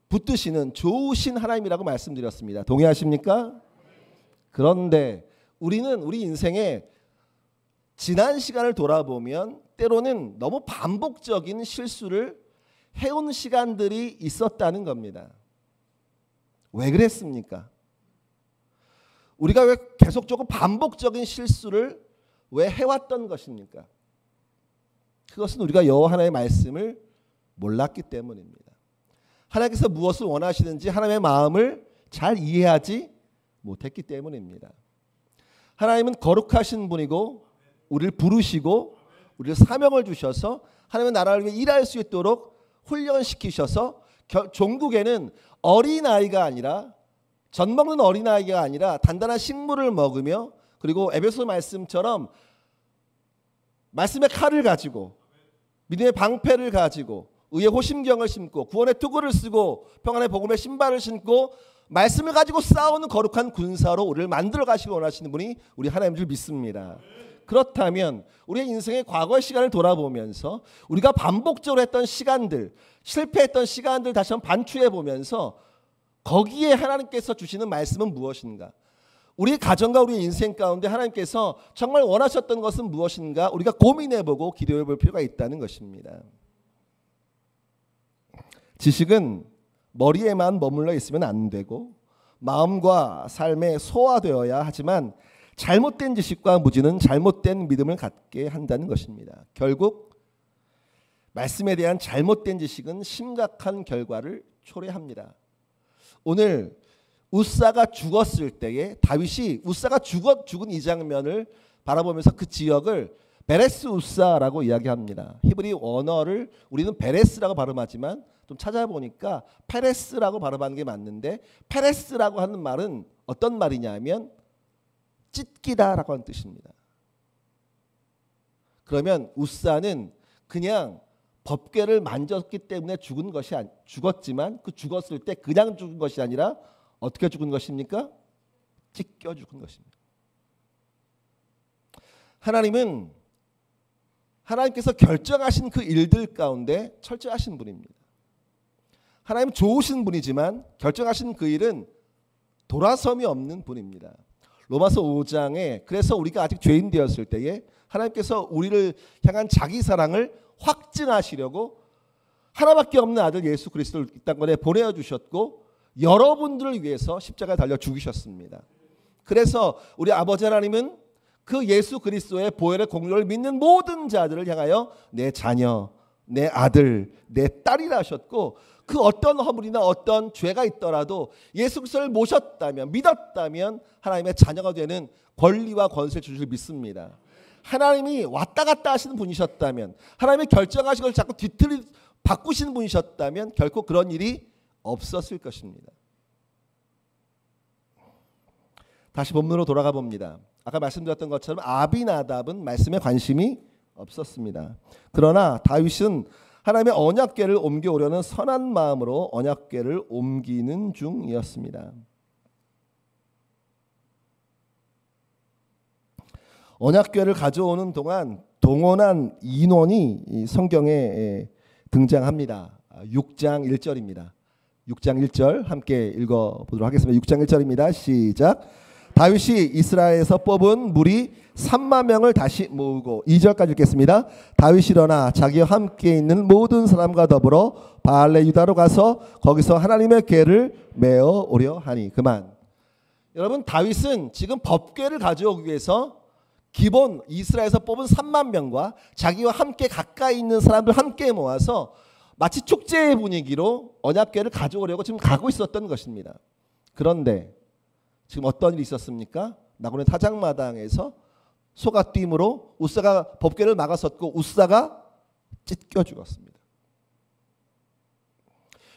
붙드시는 좋으신 하나님이라고 말씀드렸습니다. 동의하십니까? 그런데 우리는 우리 인생에 지난 시간을 돌아보면 때로는 너무 반복적인 실수를 해온 시간들이 있었다는 겁니다. 왜 그랬습니까? 우리가 왜 계속적으로 반복적인 실수를 왜 해왔던 것입니까? 그것은 우리가 여호와 하나님의 말씀을 몰랐기 때문입니다. 하나님께서 무엇을 원하시는지 하나님의 마음을 잘 이해하지 못했기 때문입니다. 하나님은 거룩하신 분이고 우리를 부르시고 우리를 사명을 주셔서 하나님의 나라를 위해 일할 수 있도록 훈련시키셔서 종국에는 어린아이가 아니라 젖먹는 어린아이가 아니라 단단한 식물을 먹으며 그리고 에베소 말씀처럼 말씀의 칼을 가지고 믿음의 방패를 가지고 의의 호심경을 심고 구원의 투구를 쓰고 평안의 복음의 신발을 신고 말씀을 가지고 싸우는 거룩한 군사로 우리를 만들어 가시기 원하시는 분이 우리 하나님인 줄 믿습니다. 그렇다면 우리의 인생의 과거의 시간을 돌아보면서 우리가 반복적으로 했던 시간들, 실패했던 시간들 다시 한번 반추해 보면서 거기에 하나님께서 주시는 말씀은 무엇인가? 우리 가정과 우리 인생 가운데 하나님께서 정말 원하셨던 것은 무엇인가? 우리가 고민해보고 기도해볼 필요가 있다는 것입니다. 지식은 머리에만 머물러 있으면 안 되고 마음과 삶에 소화되어야 하지만 잘못된 지식과 무지는 잘못된 믿음을 갖게 한다는 것입니다. 결국 말씀에 대한 잘못된 지식은 심각한 결과를 초래합니다. 오늘 우사가 죽었을 때에 다윗이 우사가 죽은 이 장면을 바라보면서 그 지역을 베레스 우사라고 이야기합니다. 히브리 원어를 우리는 베레스라고 발음하지만 좀 찾아보니까 페레스라고 발음하는 게 맞는데 페레스라고 하는 말은 어떤 말이냐면 찢기다라고 하는 뜻입니다. 그러면 우사는 그냥 법궤를 만졌기 때문에 죽었지만 그 죽었을 때 그냥 죽은 것이 아니라 어떻게 죽은 것입니까? 찢겨 죽은 것입니다. 하나님께서 결정하신 그 일들 가운데 철저하신 분입니다. 하나님은 좋으신 분이지만 결정하신 그 일은 돌아섬이 없는 분입니다. 로마서 5장에 그래서 우리가 아직 죄인 되었을 때에 하나님께서 우리를 향한 자기 사랑을 확증하시려고 하나밖에 없는 아들 예수 그리스도를 이 땅에 보내주셨고 여러분들을 위해서 십자가에 달려 죽으셨습니다. 그래서 우리 아버지 하나님은 그 예수 그리스도의 보혈의 공로를 믿는 모든 자들을 향하여 내 자녀, 내 아들, 내 딸이라 하셨고 그 어떤 허물이나 어떤 죄가 있더라도 예수 그리스도를 모셨다면 믿었다면 하나님의 자녀가 되는 권리와 권세를 주실 줄 믿습니다. 하나님이 왔다 갔다 하시는 분이셨다면 하나님의 결정하신 걸 자꾸 뒤틀리 바꾸시는 분이셨다면 결코 그런 일이 없었을 것입니다. 다시 본문으로 돌아가 봅니다. 아까 말씀드렸던 것처럼 아비나답은 말씀에 관심이 없었습니다. 그러나 다윗은 하나님의 언약궤를 옮겨오려는 선한 마음으로 언약궤를 옮기는 중이었습니다. 언약궤를 가져오는 동안 동원한 인원이 성경에 등장합니다. 6장 1절입니다. 6장 1절 함께 읽어보도록 하겠습니다. 6장 1절입니다. 시작. 다윗이 이스라엘에서 뽑은 무리 3만 명을 다시 모으고 2절까지 읽겠습니다. 다윗이 일어나 자기와 함께 있는 모든 사람과 더불어 바알레 유다로 가서 거기서 하나님의 궤를 메어 오려 하니. 그만. 여러분 다윗은 지금 법궤를 가져오기 위해서 기본 이스라엘에서 뽑은 3만 명과 자기와 함께 가까이 있는 사람들 함께 모아서 마치 축제의 분위기로 언약궤를 가져오려고 지금 가고 있었던 것입니다. 그런데 지금 어떤 일이 있었습니까? 나곤의 타작마당에서 소가 뛴으로 우사가 법궤를 막았었고 우사가 찢겨 죽었습니다.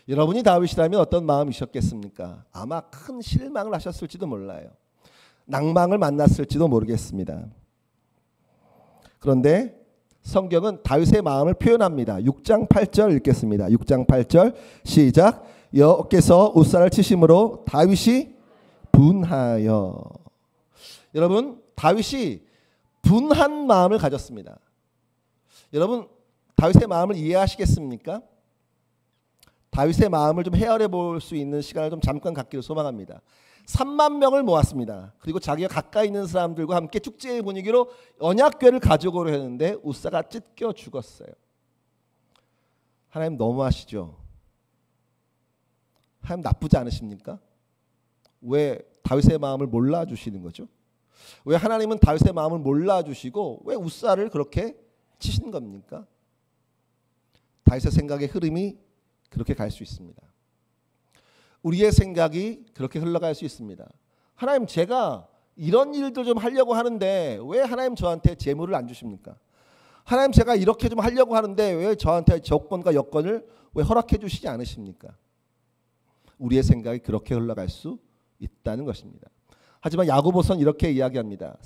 여러분이 다윗이라면 어떤 마음이셨겠습니까? 아마 큰 실망을 하셨을지도 몰라요. 낭망을 만났을지도 모르겠습니다. 그런데 성경은 다윗의 마음을 표현합니다. 6장 8절 읽겠습니다. 6장 8절 시작. 여호와께서 우사를 치심으로 다윗이 분하여. 여러분 다윗이 분한 마음을 가졌습니다. 여러분 다윗의 마음을 이해하시겠습니까? 다윗의 마음을 좀 헤아려 볼 수 있는 시간을 좀 잠깐 갖기를 소망합니다. 3만 명을 모았습니다. 그리고 자기가 가까이 있는 사람들과 함께 축제의 분위기로 언약궤를 가져오려 했는데 우사가 찢겨 죽었어요. 하나님 너무하시죠? 하나님 나쁘지 않으십니까? 왜 다윗의 마음을 몰라주시는 거죠? 왜 하나님은 다윗의 마음을 몰라주시고 왜 우사를 그렇게 치신 겁니까? 다윗의 생각의 흐름이 그렇게 갈 수 있습니다. 우리의 생각이 그렇게 흘러갈 수 있습니다. 하나님 제가 이런 일들 좀 하려고 하는데 왜 하나님 저한테 재물을 안 주십니까? 하나님 제가 이렇게 좀 하려고 하는데 왜 저한테 조건과 여건을 왜 허락해 주시지 않으십니까? 우리의 생각이 그렇게 흘러갈 수 있다는 것입니다. 하지만 야고보서는 이렇게 이야기합니다.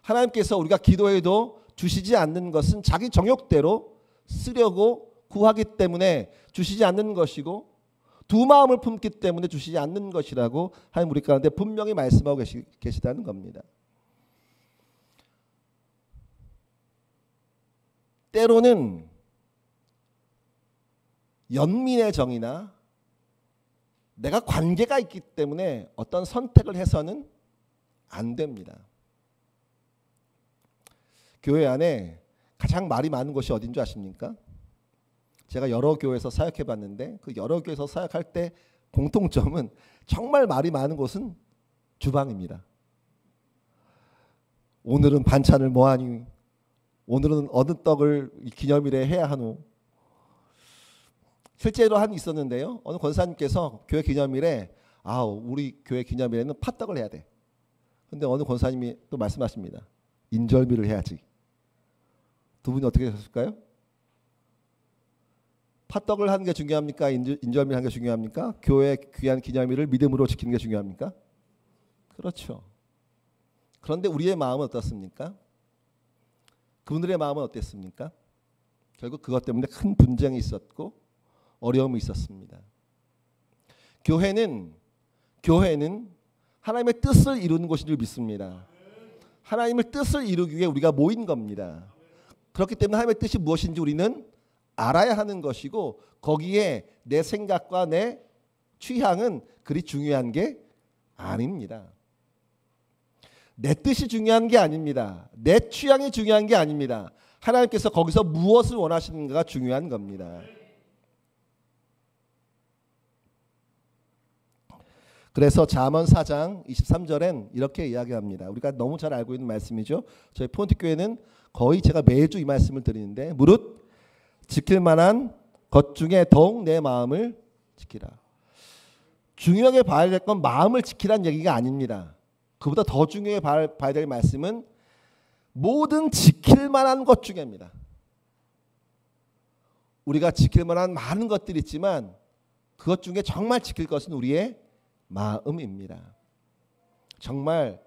하나님께서 우리가 기도해도 주시지 않는 것은 자기 정욕대로 쓰려고 구하기 때문에 주시지 않는 것이고 두 마음을 품기 때문에 주시지 않는 것이라고 하나님 우리 가운데 분명히 말씀하고 계시다는 겁니다. 때로는 연민의 정이나 내가 관계가 있기 때문에 어떤 선택을 해서는 안 됩니다. 교회 안에 가장 말이 많은 곳이 어딘 줄 아십니까? 제가 여러 교회에서 사역해 봤는데 그 여러 교회에서 사역할 때 공통점은 정말 말이 많은 곳은 주방입니다. 오늘은 반찬을 뭐하니? 오늘은 어느 떡을 기념일에 해야 하노? 실제로 한 있었는데요. 어느 권사님께서 교회 기념일에 우리 교회 기념일에는 팥떡을 해야 돼. 근데 어느 권사님이 또 말씀하십니다. 인절미를 해야지. 두 분이 어떻게 하셨을까요? 팥떡을 하는 게 중요합니까? 인절미를 하는 게 중요합니까? 교회 귀한 기념일을 믿음으로 지키는 게 중요합니까? 그렇죠. 그런데 우리의 마음은 어떻습니까? 그분들의 마음은 어땠습니까? 결국 그것 때문에 큰 분쟁이 있었고 어려움이 있었습니다. 교회는 하나님의 뜻을 이루는 곳인 줄 믿습니다. 하나님의 뜻을 이루기 위해 우리가 모인 겁니다. 그렇기 때문에 하나님의 뜻이 무엇인지 우리는 알아야 하는 것이고 거기에 내 생각과 내 취향은 그리 중요한 게 아닙니다. 내 뜻이 중요한 게 아닙니다. 내 취향이 중요한 게 아닙니다. 하나님께서 거기서 무엇을 원하시는가가 중요한 겁니다. 그래서 잠언 4장 23절엔 이렇게 이야기합니다. 우리가 너무 잘 알고 있는 말씀이죠. 저희 폰트교회는 거의 제가 매주 이 말씀을 드리는데 무릇 지킬 만한 것 중에 더욱 내 마음을 지키라. 중요하게 봐야 될 건 마음을 지키라는 얘기가 아닙니다. 그보다 더 중요하게 봐야 될 말씀은 모든 지킬 만한 것 중에입니다. 우리가 지킬 만한 많은 것들이 있지만 그것 중에 정말 지킬 것은 우리의 마음입니다. 정말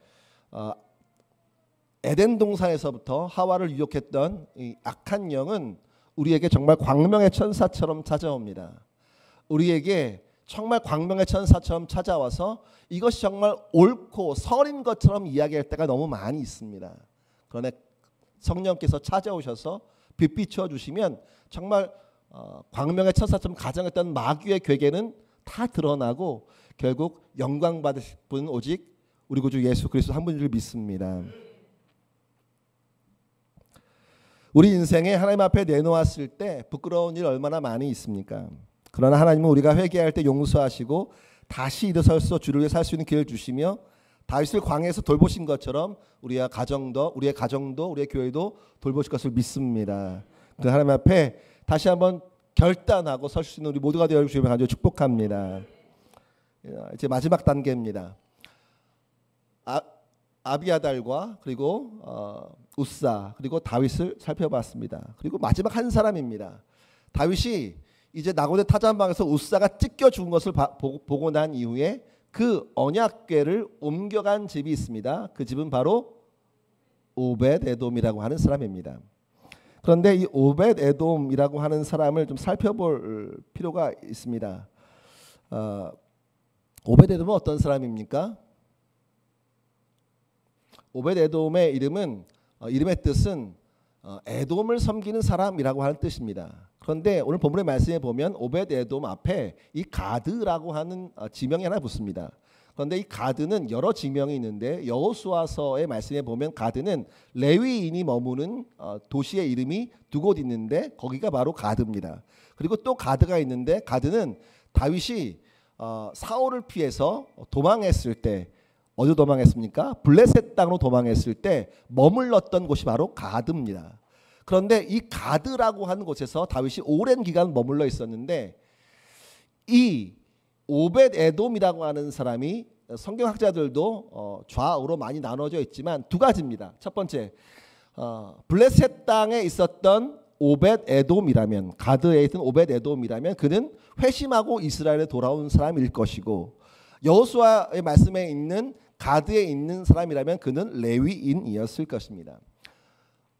에덴 동산에서부터 하와를 유혹했던 이 악한 영은 우리에게 정말 광명의 천사처럼 찾아옵니다. 우리에게 정말 광명의 천사처럼 찾아와서 이것이 정말 옳고 선인 것처럼 이야기할 때가 너무 많이 있습니다. 그러나 성령께서 찾아오셔서 빛 비춰 주시면 정말 광명의 천사처럼 가장했던 마귀의 괴계는 다 드러나고 결국 영광 받으실 분은 오직 우리 구주 예수 그리스도 한 분인 줄 믿습니다. 우리 인생에 하나님 앞에 내놓았을 때 부끄러운 일 얼마나 많이 있습니까? 그러나 하나님은 우리가 회개할 때 용서하시고 다시 일어서서 주를 위해 살 수 있는 기회를 주시며 다윗을 광야에서 돌보신 것처럼 우리의 가정도 우리의 교회도 돌보실 것을 믿습니다. 그 하나님 앞에 다시 한번 결단하고 설 수 있는 우리 모두가 되어 주시면 간절히 축복합니다. 이제 마지막 단계입니다. 아비아달과 그리고 우사 그리고 다윗을 살펴봤습니다. 그리고 마지막 한 사람입니다. 다윗이 이제 나고대 타잔방에서 우사가 찢겨 죽은 것을 보고 난 이후에 그 언약궤를 옮겨간 집이 있습니다. 그 집은 바로 오벳에돔이라고 하는 사람입니다. 그런데 이 오벳에돔이라고 하는 사람을 좀 살펴볼 필요가 있습니다. 오벳에돔은 어떤 사람입니까? 오벳에돔의 이름의 뜻은 에돔을 섬기는 사람이라고 하는 뜻입니다. 그런데 오늘 본문의 말씀에 보면 오벳 에돔 앞에 이 가드라고 하는 지명이 하나 붙습니다. 그런데 이 가드는 여러 지명이 있는데 여호수아서의 말씀에 보면 가드는 레위인이 머무는 도시의 이름이 두 곳 있는데 거기가 바로 가드입니다. 그리고 또 가드가 있는데 가드는 다윗이 사울을 피해서 도망했을 때 어디로 도망했습니까? 블레셋 땅으로 도망했을 때 머물렀던 곳이 바로 가드입니다. 그런데 이 가드라고 하는 곳에서 다윗이 오랜 기간 머물러 있었는데 이 오벳 에돔이라고 하는 사람이 성경학자들도 좌우로 많이 나눠져 있지만 두 가지입니다. 첫 번째, 블레셋 땅에 있었던 오벳 에돔이라면, 가드에 있던 오벳 에돔이라면 그는 회심하고 이스라엘에 돌아온 사람일 것이고, 여호수아의 말씀에 있는 가드에 있는 사람이라면 그는 레위인이었을 것입니다.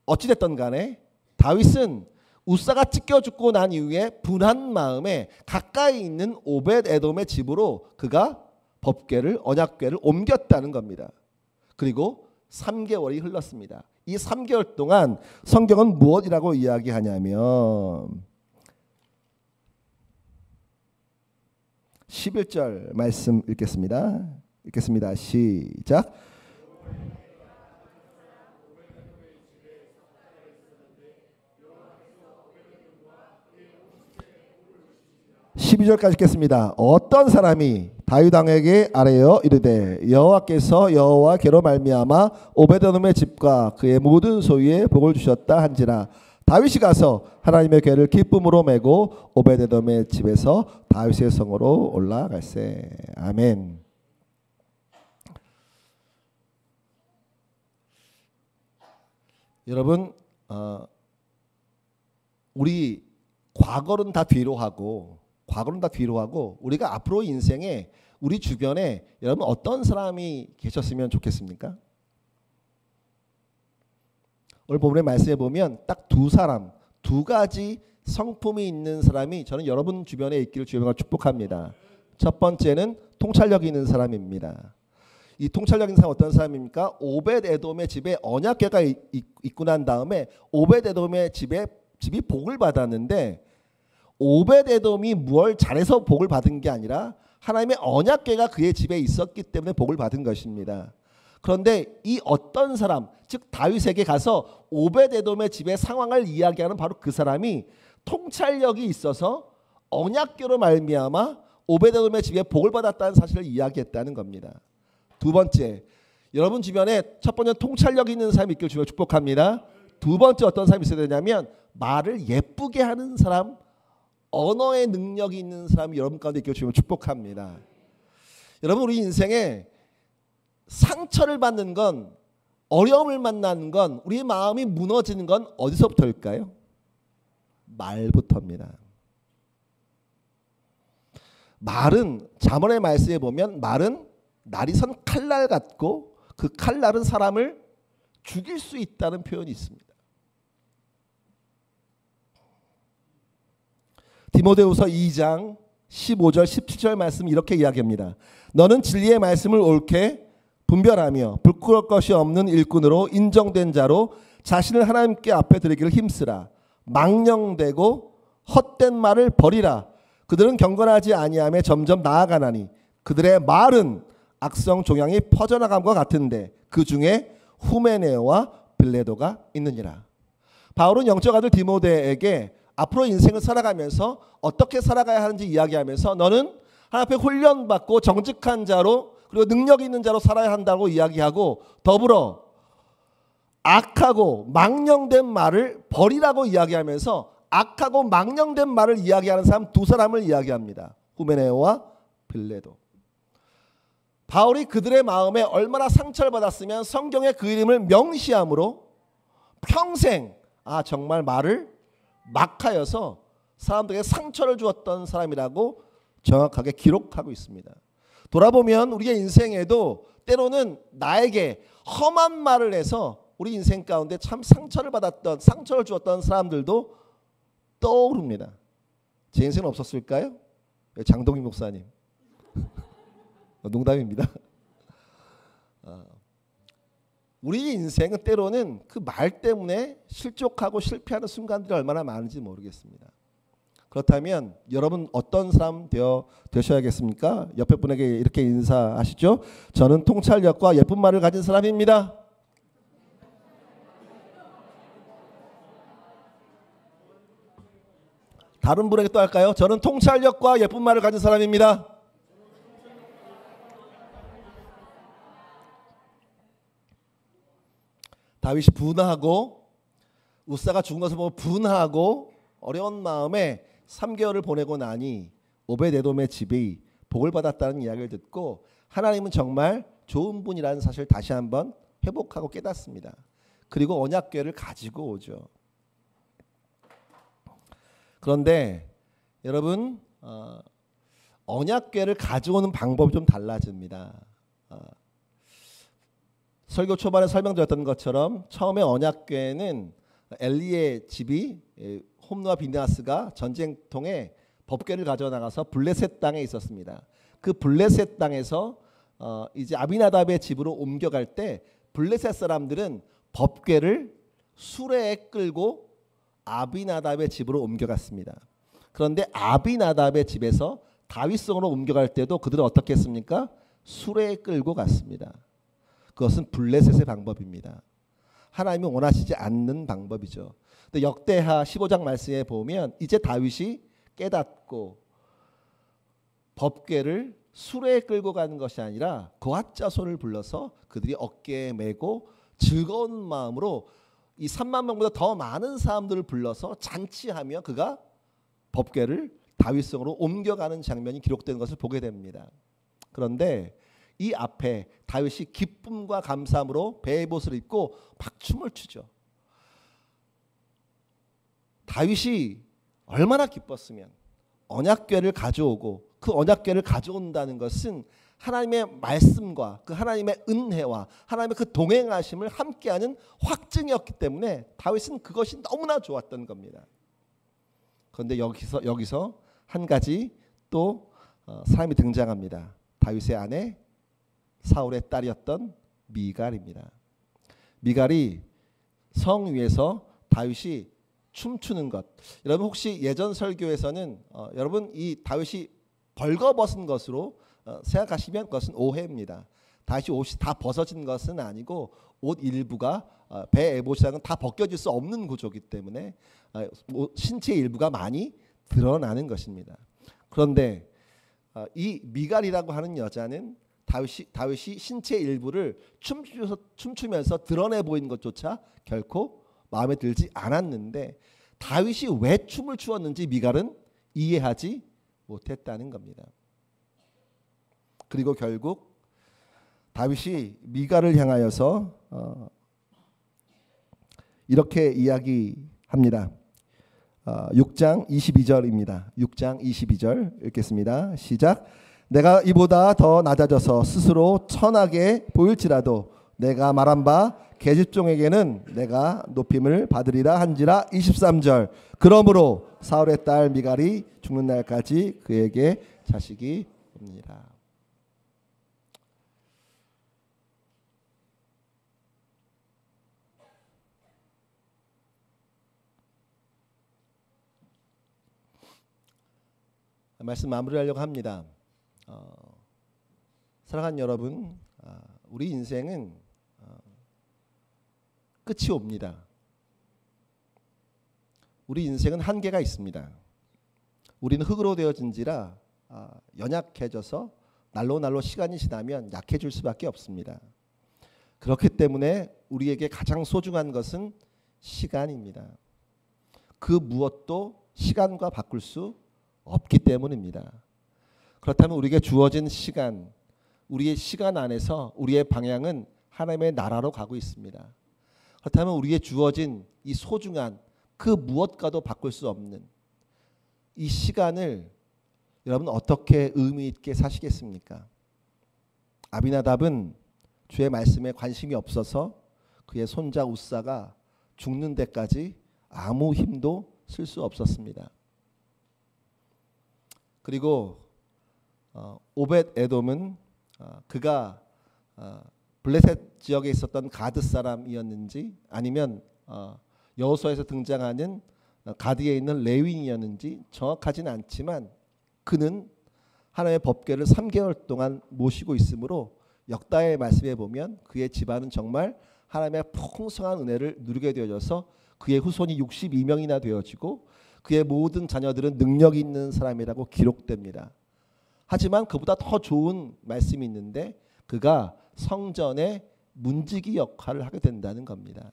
어찌됐든 간에 다윗은 우사가 찢겨 죽고 난 이후에 분한 마음에 가까이 있는 오벳 에돔의 집으로 그가 법궤를, 언약궤를 옮겼다는 겁니다. 그리고 3개월이 흘렀습니다. 이 3개월 동안 성경은 무엇이라고 이야기하냐면 11절 말씀 읽겠습니다. 시작. (12절까지) 읽겠습니다. 어떤 사람이 다윗 왕에게 아뢰어 이르되 여호와께서 여호와께로 말미암아 오벳에돔의 집과 그의 모든 소유에 복을 주셨다 한지라. 다윗이 가서 하나님의 궤를 기쁨으로 메고 오벳에돔의 집에서 다윗의 성으로 올라갈세. 아멘. 여러분, 우리 과거는 다 뒤로 하고 우리가 앞으로 인생에 우리 주변에 여러분 어떤 사람이 계셨으면 좋겠습니까? 오늘 본문의 말씀에 보면 딱 두 사람, 두 가지 성품이 있는 사람이 저는 여러분 주변에 있기를 주님과 축복합니다. 첫 번째는 통찰력 있는 사람입니다. 이 통찰력 있는 사람 어떤 사람입니까? 오벳 에돔의 집에 언약궤가 있고 난 다음에 오벳 에돔의 집이 복을 받았는데, 오벳 에돔이 뭘 잘해서 복을 받은 게 아니라 하나님의 언약궤가 그의 집에 있었기 때문에 복을 받은 것입니다. 그런데 이 어떤 사람, 즉 다윗에게 가서 오벳 에돔의 집의 상황을 이야기하는 바로 그 사람이 통찰력이 있어서 언약궤로 말미암아 오벳 에돔의 집에 복을 받았다는 사실을 이야기했다는 겁니다. 두 번째, 여러분 주변에 첫 번째 통찰력 있는 사람이 있기를 주여 축복합니다. 두 번째 어떤 사람이 있어야 되냐면 말을 예쁘게 하는 사람, 언어의 능력이 있는 사람이 여러분 가운데 있기를 주여 축복합니다. 여러분, 우리 인생에 상처를 받는 건, 어려움을 만나는 건, 우리 마음이 무너지는 건 어디서부터일까요? 말부터입니다. 말은 잠언의 말씀에 보면 말은 날이 선 칼날 같고 그 칼날은 사람을 죽일 수 있다는 표현이 있습니다. 디모데후서 2장 15절 17절 말씀 이렇게 이야기합니다. 너는 진리의 말씀을 옳게 분별하며 부끄러울 것이 없는 일꾼으로 인정된 자로 자신을 하나님께 앞에 드리기를 힘쓰라. 망령되고 헛된 말을 버리라. 그들은 경건하지 아니하며 점점 나아가나니 그들의 말은 악성 종양이 퍼져나감과 같은데 그 중에 후메네오와 빌레도가 있느니라. 바울은 영적 아들 디모데에게 앞으로 인생을 살아가면서 어떻게 살아가야 하는지 이야기하면서 너는 하나님 앞에 훈련받고 정직한 자로 그리고 능력 있는 자로 살아야 한다고 이야기하고, 더불어 악하고 망령된 말을 버리라고 이야기하면서 악하고 망령된 말을 이야기하는 사람 두 사람을 이야기합니다. 후메네오와 빌레도. 바울이 그들의 마음에 얼마나 상처를 받았으면 성경에 그 이름을 명시함으로 평생 정말 말을 막하여서 사람들에게 상처를 주었던 사람이라고 정확하게 기록하고 있습니다. 돌아보면 우리의 인생에도 때로는 나에게 험한 말을 해서 우리 인생 가운데 참 상처를 주었던 사람들도 떠오릅니다. 제 인생은 없었을까요? 장동희 목사님. 농담입니다. 우리 인생은 때로는 그 말 때문에 실족하고 실패하는 순간들이 얼마나 많은지 모르겠습니다. 그렇다면 여러분 어떤 사람 되셔야겠습니까? 옆에 분에게 이렇게 인사하시죠. 저는 통찰력과 예쁜 말을 가진 사람입니다. 다른 분에게 또 할까요? 저는 통찰력과 예쁜 말을 가진 사람입니다. 다윗이 분하고 우사가 죽은 것을 보고 분하고 어려운 마음에 3개월을 보내고 나니 오벳에돔의 집이 복을 받았다는 이야기를 듣고 하나님은 정말 좋은 분이라는 사실을 다시 한번 회복하고 깨닫습니다. 그리고 언약궤를 가지고 오죠. 그런데 여러분 언약궤를 가져오는 방법이 좀 달라집니다. 설교 초반에 설명드렸던 것처럼 처음에 언약궤는 엘리의 집이 홈느와 비느하스가 전쟁통에 법궤를 가져나가서 블레셋 땅에 있었습니다. 그 블레셋 땅에서 이제 아비나답의 집으로 옮겨갈 때 블레셋 사람들은 법궤를 수레에 끌고 아비나답의 집으로 옮겨갔습니다. 그런데 아비나답의 집에서 다윗성으로 옮겨갈 때도 그들은 어떻게 했습니까? 수레에 끌고 갔습니다. 그것은 블레셋의 방법입니다. 하나님이 원하시지 않는 방법이죠. 근데 역대하 15장 말씀에 보면 이제 다윗이 깨닫고 법궤를 수레에 끌고 가는 것이 아니라 거앗 자손을 불러서 그들이 어깨에 메고 즐거운 마음으로 이 3만 명보다 더 많은 사람들을 불러서 잔치하며 그가 법궤를 다윗성으로 옮겨가는 장면이 기록된 것을 보게 됩니다. 그런데 이 앞에 다윗이 기쁨과 감사함으로 베옷을 입고 박춤을 추죠. 다윗이 얼마나 기뻤으면 언약궤를 가져오고 그 언약궤를 가져온다는 것은 하나님의 말씀과 그 하나님의 은혜와 하나님의 그 동행하심을 함께하는 확증이었기 때문에 다윗은 그것이 너무나 좋았던 겁니다. 그런데 여기서 한 가지 또 사람이 등장합니다. 다윗의 아내 사울의 딸이었던 미갈입니다. 미갈이 성 위에서 다윗이 춤추는 것. 여러분 혹시 예전 설교에서는 여러분 이 다윗이 벌거벗은 것으로 생각하시면 그것은 오해입니다. 다윗이 옷이 다 벗어진 것은 아니고 옷 일부가 배 에봇이랑은 다 벗겨질 수 없는 구조이기 때문에 신체 일부가 많이 드러나는 것입니다. 그런데 이 미갈이라고 하는 여자는 다윗이 신체 일부를 춤추면서 드러내 보이는 것조차 결코 마음에 들지 않았는데 다윗이 왜 춤을 추었는지 미갈은 이해하지 못했다는 겁니다. 그리고 결국 다윗이 미갈을 향하여서 이렇게 이야기합니다. 6장 22절입니다. 6장 22절 읽겠습니다. 시작. 내가 이보다 더 낮아져서 스스로 천하게 보일지라도 내가 말한 바 계집종에게는 내가 높임을 받으리라 한지라. 23절. 그러므로 사울의 딸 미갈이 죽는 날까지 그에게 자식이 없니라. 말씀 마무리하려고 합니다. 사랑하는 여러분, 우리 인생은 끝이 옵니다. 우리 인생은 한계가 있습니다. 우리는 흙으로 되어진지라 연약해져서 날로 시간이 지나면 약해질 수밖에 없습니다. 그렇기 때문에 우리에게 가장 소중한 것은 시간입니다. 그 무엇도 시간과 바꿀 수 없기 때문입니다. 그렇다면 우리에게 주어진 시간, 우리의 시간 안에서 우리의 방향은 하나님의 나라로 가고 있습니다. 그렇다면 우리에게 주어진 이 소중한 그 무엇과도 바꿀 수 없는 이 시간을 여러분 어떻게 의미 있게 사시겠습니까? 아비나답은 주의 말씀에 관심이 없어서 그의 손자 우사가 죽는 데까지 아무 힘도 쓸 수 없었습니다. 그리고 오벳 에돔은 그가 블레셋 지역에 있었던 가드 사람이었는지 아니면 여호수아에서 등장하는 가드에 있는 레위인이었는지 정확하지는 않지만 그는 하나님의 법궤를 3개월 동안 모시고 있으므로 역다의 말씀에 보면 그의 집안은 정말 하나님의 풍성한 은혜를 누리게 되어져서 그의 후손이 62명이나 되어지고 그의 모든 자녀들은 능력 있는 사람이라고 기록됩니다. 하지만 그보다 더 좋은 말씀이 있는데 그가 성전의 문지기 역할을 하게 된다는 겁니다.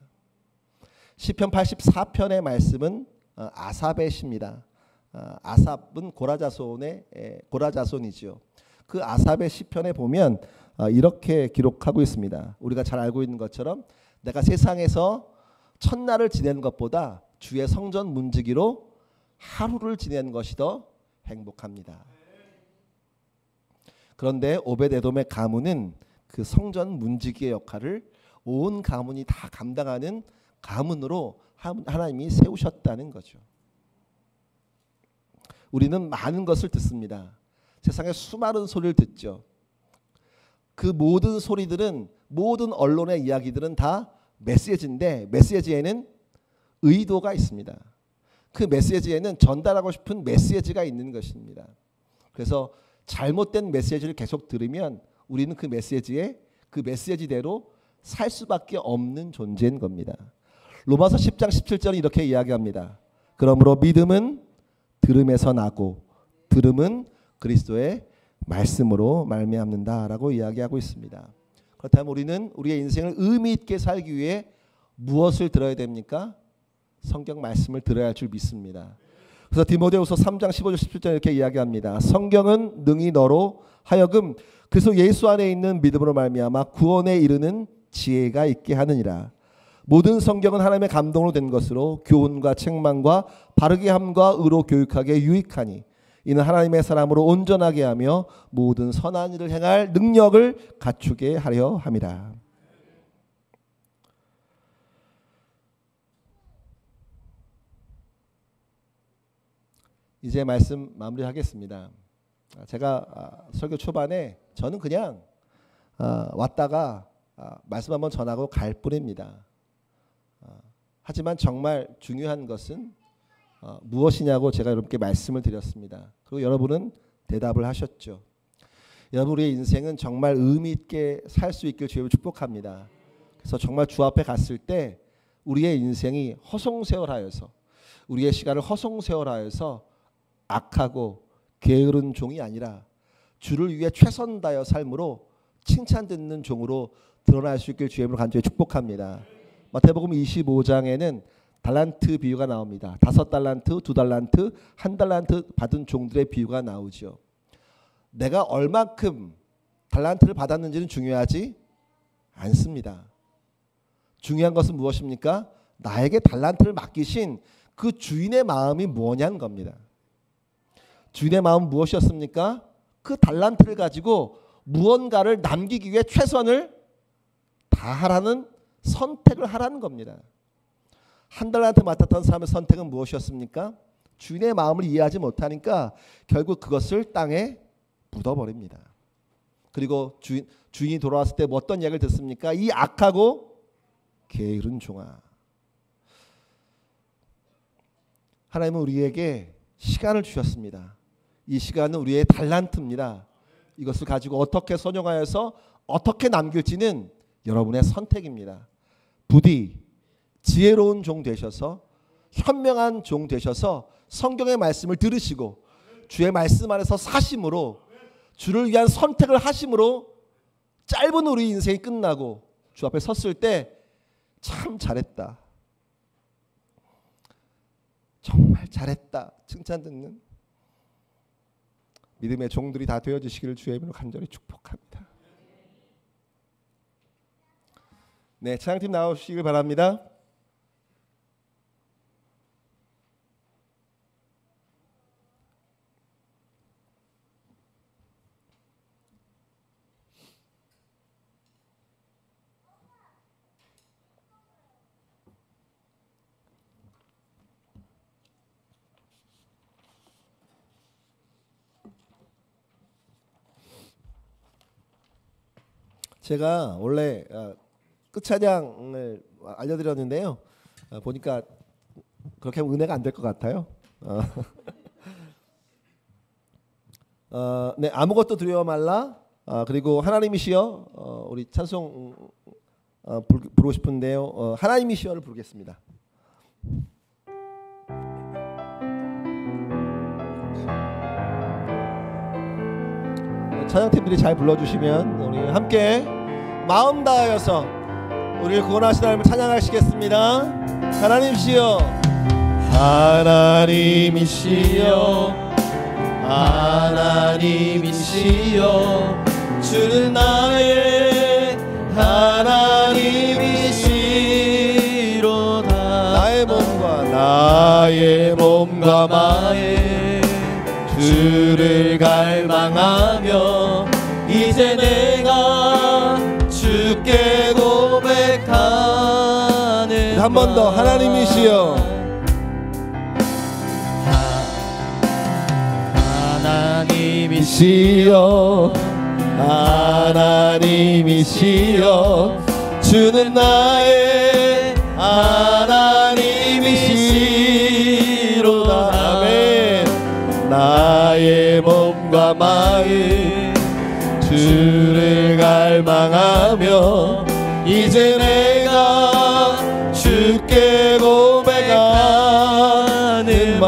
시편 84편의 말씀은 아삽의 시입니다. 아삽은 고라자손이지요. 그 아삽의 시편에 보면 이렇게 기록하고 있습니다. 우리가 잘 알고 있는 것처럼 내가 세상에서 첫날을 지내는 것보다 주의 성전 문지기로 하루를 지내는 것이 더 행복합니다. 그런데 오벳에돔의 가문은 그 성전 문지기의 역할을 온 가문이 다 감당하는 가문으로 하나님이 세우셨다는 거죠. 우리는 많은 것을 듣습니다. 세상에 수많은 소리를 듣죠. 그 모든 소리들은 모든 언론의 이야기들은 다 메시지인데 메시지에는 의도가 있습니다. 그 메시지에는 전달하고 싶은 메시지가 있는 것입니다. 그래서 잘못된 메시지를 계속 들으면 우리는 그 메시지대로 살 수밖에 없는 존재인 겁니다. 로마서 10장 17절은 이렇게 이야기합니다. 그러므로 믿음은 들음에서 나고 들음은 그리스도의 말씀으로 말미암는다라고 이야기하고 있습니다. 그렇다면 우리는 우리의 인생을 의미 있게 살기 위해 무엇을 들어야 됩니까? 성경 말씀을 들어야 할 줄 믿습니다. 그래서 디모데후서 3장 15절 17절 이렇게 이야기합니다. 성경은 능히 너로 하여금 그래서 예수 안에 있는 믿음으로 말미암아 구원에 이르는 지혜가 있게 하느니라. 모든 성경은 하나님의 감동으로 된 것으로 교훈과 책망과 바르게 함과 의로 교육하게 유익하니 이는 하나님의 사람으로 온전하게 하며 모든 선한 일을 행할 능력을 갖추게 하려 함이라. 이제 말씀 마무리하겠습니다. 제가 설교 초반에 저는 그냥 왔다가 말씀 한번 전하고 갈 뿐입니다. 하지만 정말 중요한 것은 무엇이냐고 제가 여러분께 말씀을 드렸습니다. 그리고 여러분은 대답을 하셨죠. 여러분 우리의 인생은 정말 의미 있게 살 수 있길 주님을 축복합니다. 그래서 정말 주 앞에 갔을 때 우리의 인생이 허송세월하여서 우리의 시간을 허송세월하여서 악하고 게으른 종이 아니라 주를 위해 최선 다하여 삶으로 칭찬 듣는 종으로 드러날 수 있길 주님으로 간절히 축복합니다. 마태복음 25장에는 달란트 비유가 나옵니다. 5달란트, 2달란트, 1달란트 받은 종들의 비유가 나오죠. 내가 얼만큼 달란트를 받았는지는 중요하지 않습니다. 중요한 것은 무엇입니까? 나에게 달란트를 맡기신 그 주인의 마음이 뭐냐는 겁니다. 주인의 마음은 무엇이었습니까? 그 달란트를 가지고 무언가를 남기기 위해 최선을 다하라는 선택을 하라는 겁니다. 1달란트 맡았던 사람의 선택은 무엇이었습니까? 주인의 마음을 이해하지 못하니까 결국 그것을 땅에 묻어버립니다. 그리고 주인이 돌아왔을 때 뭐 어떤 이야기를 듣습니까? 이 악하고 게으른 종아. 하나님은 우리에게 시간을 주셨습니다. 이 시간은 우리의 달란트입니다. 이것을 가지고 어떻게 선용하여서 어떻게 남길지는 여러분의 선택입니다. 부디 지혜로운 종 되셔서 현명한 종 되셔서 성경의 말씀을 들으시고 주의 말씀 안에서 사심으로 주를 위한 선택을 하심으로 짧은 우리 인생이 끝나고 주 앞에 섰을 때 참 잘했다, 정말 잘했다 칭찬 듣는 믿음의 종들이 다 되어주시기를 주의 이름으로 간절히 축복합니다. 네, 찬양팀 나오시길 바랍니다. 제가 원래 끝찬양을 알려드렸는데요. 보니까 그렇게 하면 은혜가 안 될 것 같아요. 네, 아무것도 두려워 말라. 그리고 하나님이시여, 우리 찬송 부르고 싶은데요. 하나님이시여를 부르겠습니다. 찬양팀들이 잘 불러주시면 우리 함께 마음 다하여서 우리를 구원하신 하나님을 찬양하시겠습니다. 하나님이시여, 하나님이시여, 하나님이시여, 주는 나의 하나님이시로다. 나의 몸과 마음에 주를 갈망하며 이제 내가 주께 고백하는 한 번 더 하나님이시여, 하나님이시여, 하나님이시여, 주는 나의 하나님이시로다. 아멘. 나의 몸과 마음 주를 갈망하며 이제 내가 주께 고백하는 말.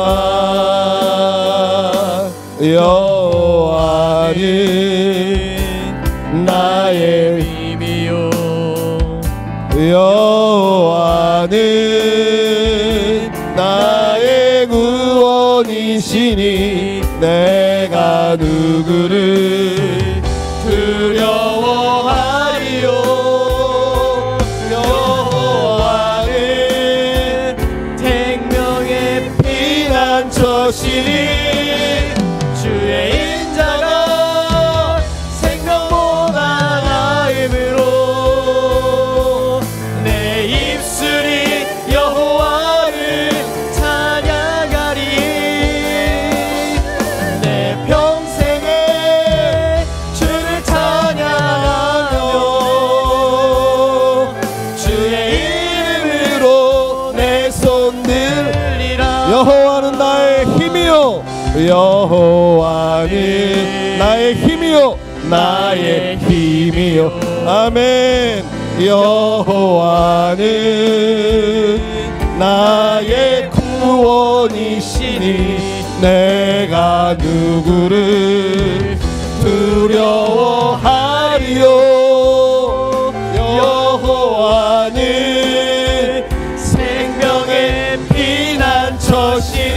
여호와는 나의 힘이요, 여호와는 나의 구원이시니 내가 누구를 두려워하리요. 여호와는 생명의 피난처시니 주의 인자가 생명보다 나음으로 내 입술이 여호와를 찬양하리. 내 평생에 주를 찬양하며 주의 이름으로 내 손 들리라. 여호와는 나의 힘이요, 여호와는 나의 힘이요, 나의 힘이요. 아멘. 여호와는 나의 구원이시니 내가 누구를 두려워하리요. 여호와는 생명의 피난처시니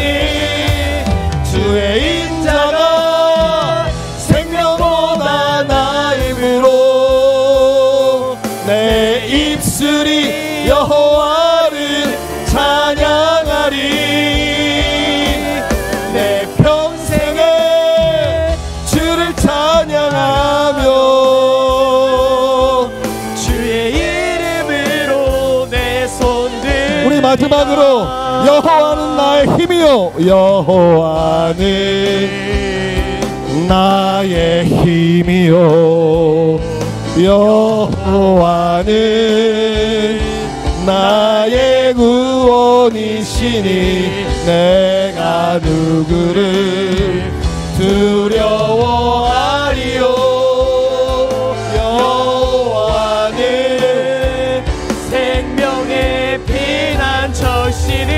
주의 인자가 생명보다 나음으로 내 입술이 여호와를 찬양하리. 내 평생에 주를 찬양하며 주의 이름으로 내 손들. 우리 마지막으로 여호와는 나의 힘이요, 여호와는 나의 힘이요, 여호와는 나의 구원이시니 내가 누구를 두려워하리요. 여호와는 생명의 피난처시니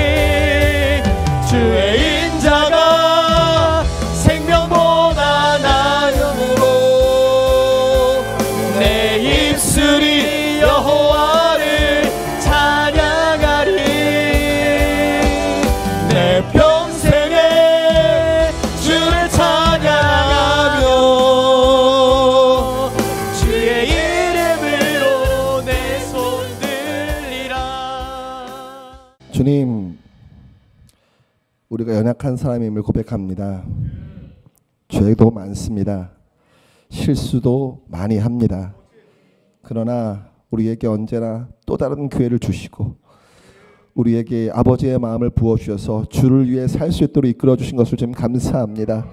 주의 인자가 생명보다 나음으로 내 입술이 여호와를 찬양하리. 내 평생에 주를 찬양하며 주의 이름으로 내 손 들리라. 주님, 우리가 연약한 사람임을 고백합니다. 죄도 많습니다. 실수도 많이 합니다. 그러나 우리에게 언제나 또 다른 기회를 주시고 우리에게 아버지의 마음을 부어주셔서 주를 위해 살 수 있도록 이끌어 주신 것을 좀 감사합니다.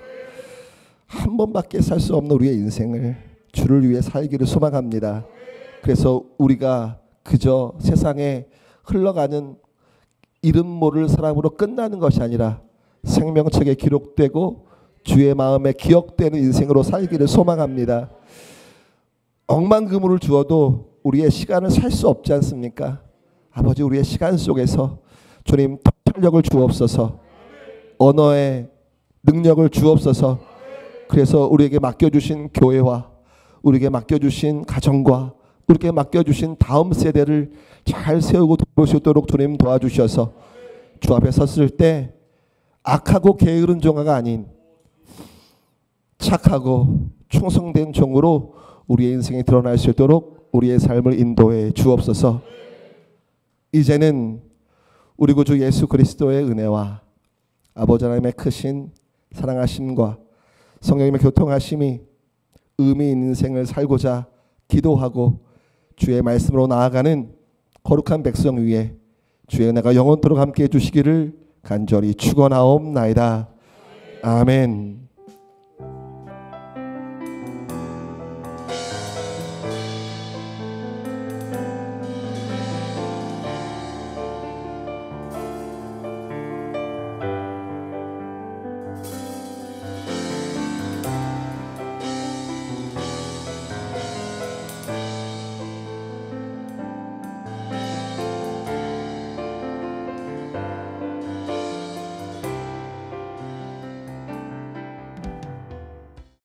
한 번밖에 살 수 없는 우리의 인생을 주를 위해 살기를 소망합니다. 그래서 우리가 그저 세상에 흘러가는 이름 모를 사람으로 끝나는 것이 아니라 생명책에 기록되고 주의 마음에 기억되는 인생으로 살기를 소망합니다. 억만 그물을 주어도 우리의 시간을 살 수 없지 않습니까? 아버지, 우리의 시간 속에서 주님 통찰력을 주옵소서, 언어의 능력을 주옵소서. 그래서 우리에게 맡겨주신 교회와 우리에게 맡겨주신 가정과 우리에게 맡겨주신 다음 세대를 잘 세우고 돌볼 수 있도록 주님 도와주셔서 주 앞에 섰을 때 악하고 게으른 종아가 아닌 착하고 충성된 종으로 우리의 인생이 드러날 수 있도록 우리의 삶을 인도해 주옵소서. 이제는 우리 구주 예수 그리스도의 은혜와 아버지 하나님의 크신 사랑하심과 성령님의 교통하심이 의미 있는 인생을 살고자 기도하고 주의 말씀으로 나아가는 거룩한 백성 위에 주의 은혜가 영원토록 함께해 주시기를 간절히 축원하옵나이다. 아멘.